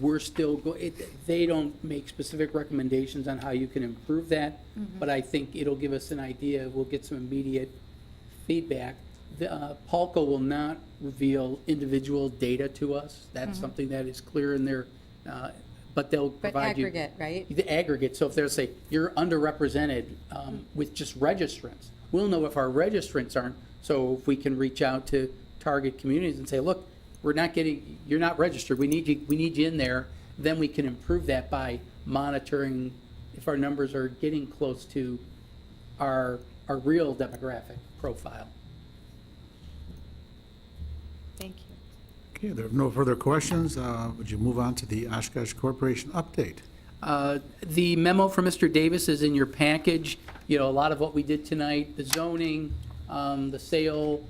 We're still, they don't make specific recommendations on how you can improve that, but I think it'll give us an idea. We'll get some immediate feedback. Palco will not reveal individual data to us. That's something that is clear in their, but they'll provide you. But aggregate, right? The aggregate, so if they're say, you're underrepresented with just registrants, we'll know if our registrants aren't, so if we can reach out to target communities and say, look, you're not registered, we need you in there, then we can improve that by monitoring if our numbers are getting close to our real demographic profile. Thank you. Okay, there are no further questions. Would you move on to the Oshkosh Corporation update? The memo from Mr. Davis is in your package. You know, a lot of what we did tonight, the zoning, the sale,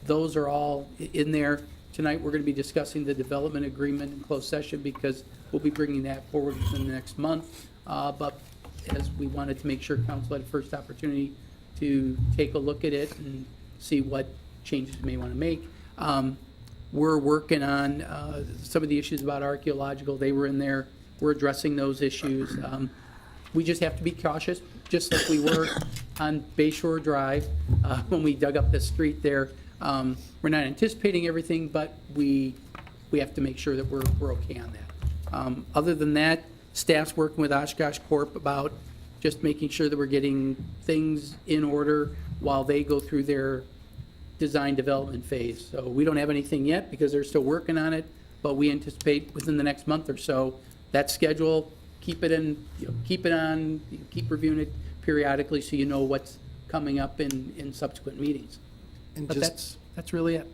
those are all in there. Tonight, we're going to be discussing the development agreement in closed session because we'll be bringing that forward within the next month. But as we wanted to make sure council had first opportunity to take a look at it and see what changes we may want to make. We're working on some of the issues about archaeological. They were in there. We're addressing those issues. We just have to be cautious, just like we were on Bayshore Drive when we dug up the street there. We're not anticipating everything, but we have to make sure that we're okay on that. Other than that, staff's working with Oshkosh Corp about just making sure that we're getting things in order while they go through their design development phase. So we don't have anything yet because they're still working on it, but we anticipate within the next month or so that schedule, keep it in, keep it on, keep reviewing it periodically so you know what's coming up in subsequent meetings. And But just, that's really it.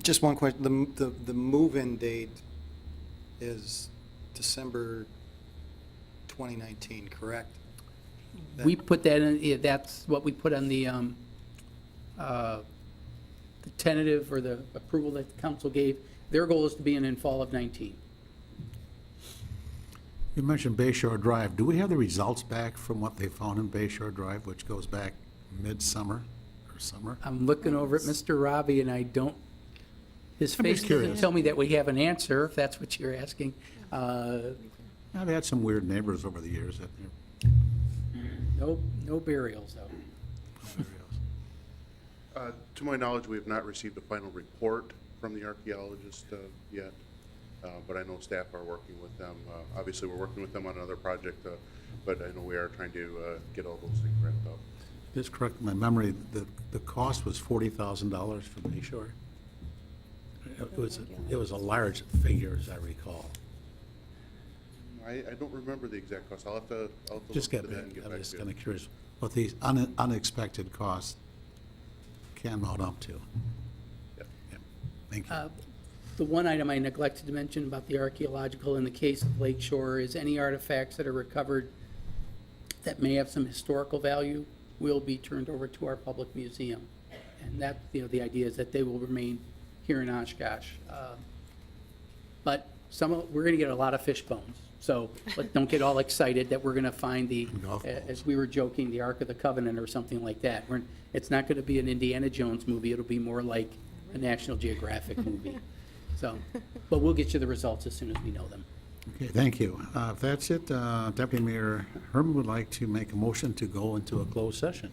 just one question, the move-in date is December 2019, correct? We put that in, yeah, that's what we put on the tentative or the approval that the council gave. Their goal is to be in fall of 19. You mentioned Bayshore Drive. Do we have the results back from what they found in Bayshore Drive, which goes back midsummer or summer? I'm looking over at Mr. Robbie and I don't, his I'm face just doesn't curious. tell me that we have an answer, if that's what you're asking. I've had some weird neighbors over the years that No burials though. To my knowledge, we have not received a final report from the archaeologist yet, but I know staff are working with them. Obviously, we're working with them on another project, but I know we are trying to get all those things wrapped up. just correct my memory, the cost was $40,000 for Bayshore. It was a large figure, as I recall. I don't remember the exact cost. I'll have to Just look get, into that and get I back was to kind you. of curious what these unexpected costs can mount up to. Yep. Yep. Thank you. The one item I neglected to mention about the archaeological in the case of Lake Shore is any artifacts that are recovered that may have some historical value will be turned over to our public museum. And that, the idea is that they will remain here in Oshkosh. But we're gonna get a lot of fish bones. So, but don't get all excited that we're gonna find as we were joking, the Ark of the Covenant or something like that. It's not gonna be an Indiana Jones movie, it'll be more like a National Geographic movie. So, but we'll get you the results as soon as we know them. Okay, thank you. If that's it, Deputy Mayor Herman would like to make a motion to go into a closed session.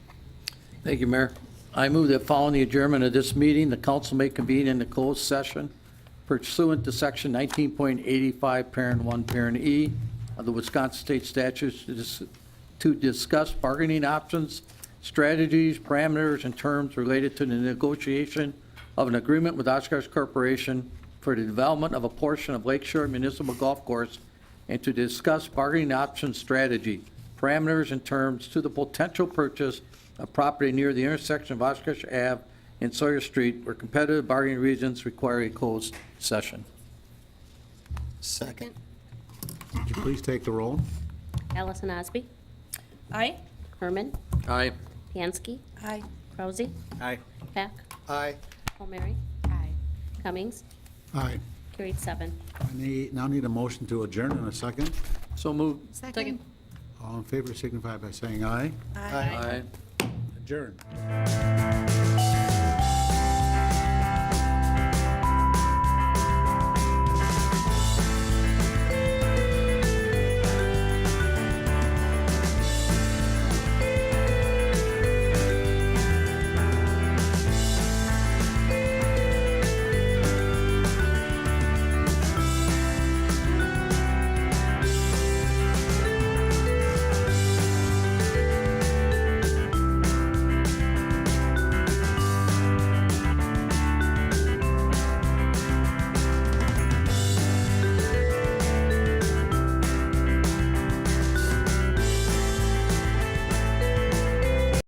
Thank you, Mayor. I move that following the adjournment of this meeting, the council may convene in a closed session pursuant to section 19.85, parent 1, parent E of the Wisconsin State Statutes to discuss bargaining options, strategies, parameters, and terms related to the negotiation of an agreement with Oshkosh Corporation for the development of a portion of Lakeshore Municipal Golf Course and to discuss bargaining options strategy, parameters, and terms to the potential purchase of property near the intersection of Oshkosh Ave and Sawyer Street, where competitive bargaining reasons require a closed session. Second. Would you please take the roll? Allison Osby, Aye? Herman, Aye. Pansky, Aye. Rousey, Aye. Peck, Aye. O'Meara, Aye. Cummings, Aye. carried 7. I now need a motion to adjourn in a second. So moved. Second. All in favor signify by saying aye. Aye. Adjourn.